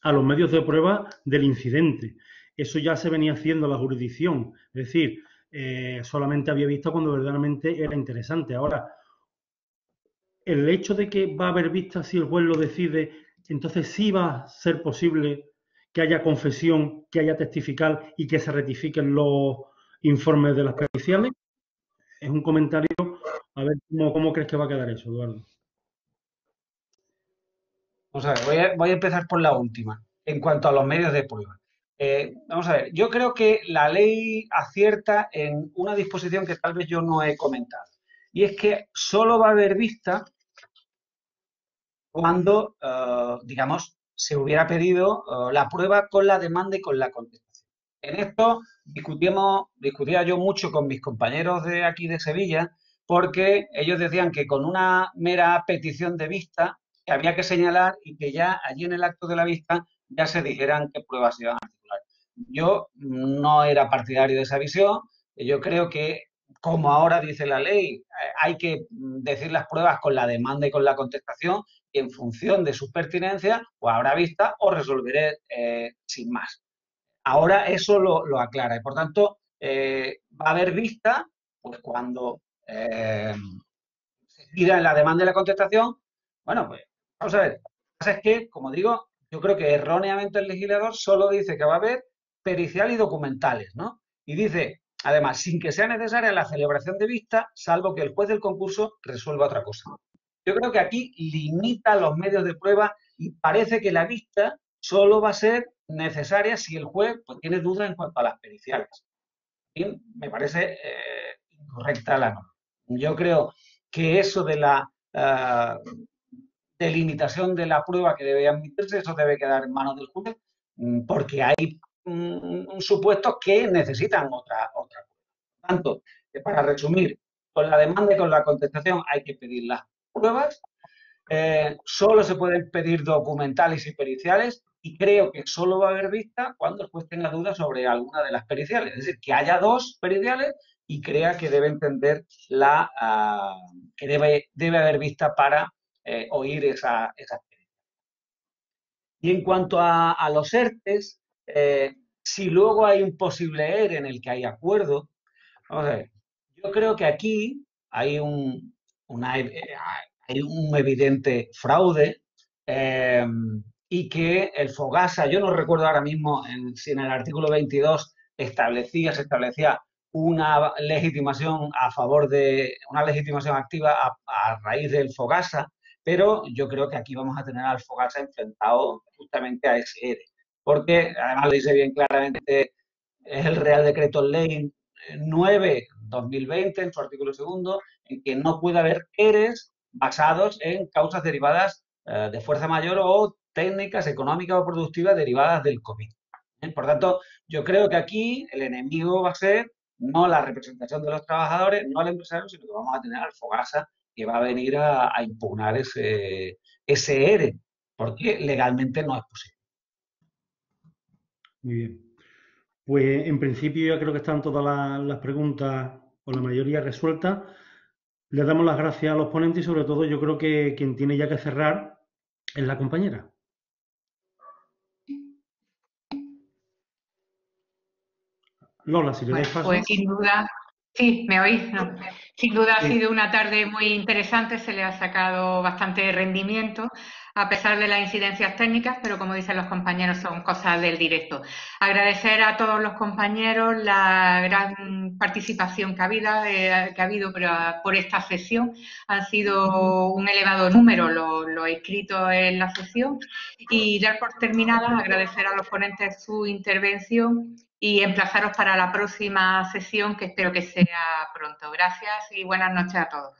a los medios de prueba del incidente. Eso ya se venía haciendo en la jurisdicción, es decir, solamente había visto cuando verdaderamente era interesante. Ahora, el hecho de que va a haber vista si el juez lo decide, entonces sí va a ser posible que haya confesión, que haya testificar y que se rectifiquen los informes de las periciales. Es un comentario, a ver cómo crees que va a quedar eso, Eduardo. Vamos a ver, voy a empezar por la última, en cuanto a los medios de prueba. Vamos a ver, yo creo que la ley acierta en una disposición que tal vez yo no he comentado, y es que solo va a haber vista cuando, digamos, se hubiera pedido la prueba con la demanda y con la contestación. En esto discutía yo mucho con mis compañeros de aquí de Sevilla, porque ellos decían que con una mera petición de vista que había que señalar y que ya allí en el acto de la vista ya se dijeran qué pruebas se iban a articular. Yo no era partidario de esa visión. Yo creo que, como ahora dice la ley, hay que decir las pruebas con la demanda y con la contestación, y en función de su pertinencia, pues habrá vista o resolveré sin más. Ahora eso lo aclara y, por tanto, va a haber vista pues cuando se pida en la demanda y la contestación. Bueno, pues vamos a ver. Lo que pasa es que, como digo, yo creo que erróneamente el legislador solo dice que va a haber pericial y documentales, ¿no? Y dice, además, sin que sea necesaria la celebración de vista, salvo que el juez del concurso resuelva otra cosa. Yo creo que aquí limita los medios de prueba y parece que la vista solo va a ser necesaria si el juez pues, tiene dudas en cuanto a las periciales. Y me parece incorrecta la norma. Yo creo que eso de la delimitación de la prueba que debe admitirse, eso debe quedar en manos del juez, porque hay supuestos que necesitan otra prueba. Por tanto, para resumir, con la demanda y con la contestación hay que pedir las pruebas. Solo se pueden pedir documentales y periciales y creo que solo va a haber vista cuando el juez tenga dudas sobre alguna de las periciales. Es decir, que haya dos periciales y crea que debe entender que debe haber vista para oír esas periciales. Y en cuanto a los ERTES, si luego hay un posible ERE en el que hay acuerdo, vamos a ver, yo creo que aquí hay un evidente fraude y que el FOGASA, yo no recuerdo ahora mismo si en el artículo 22 se establecía una legitimación a favor de una legitimación activa a raíz del FOGASA, pero yo creo que aquí vamos a tener al FOGASA enfrentado justamente a ese ERE, porque además lo dice bien claramente, es el Real Decreto Ley 9/2020 en su artículo segundo, en que no puede haber ERES basados en causas derivadas de fuerza mayor o técnicas económicas o productivas derivadas del COVID. Por tanto, yo creo que aquí el enemigo va a ser no la representación de los trabajadores, no al empresario, sino que vamos a tener al FOGASA que va a venir a impugnar ese ERE, porque legalmente no es posible. Muy bien. Pues en principio ya creo que están todas las preguntas o la mayoría resueltas. Les damos las gracias a los ponentes y sobre todo yo creo que quien tiene ya que cerrar es la compañera. Lola, si le dais paso. Pues sin duda, sí, ¿me oís? No. Sin duda ha sido una tarde muy interesante, se le ha sacado bastante rendimiento a pesar de las incidencias técnicas, pero como dicen los compañeros, son cosas del directo. Agradecer a todos los compañeros la gran participación que ha habido por esta sesión. Han sido un elevado número los inscritos en la sesión y dar por terminada, agradecer a los ponentes su intervención y emplazaros para la próxima sesión, que espero que sea pronto. Gracias y buenas noches a todos.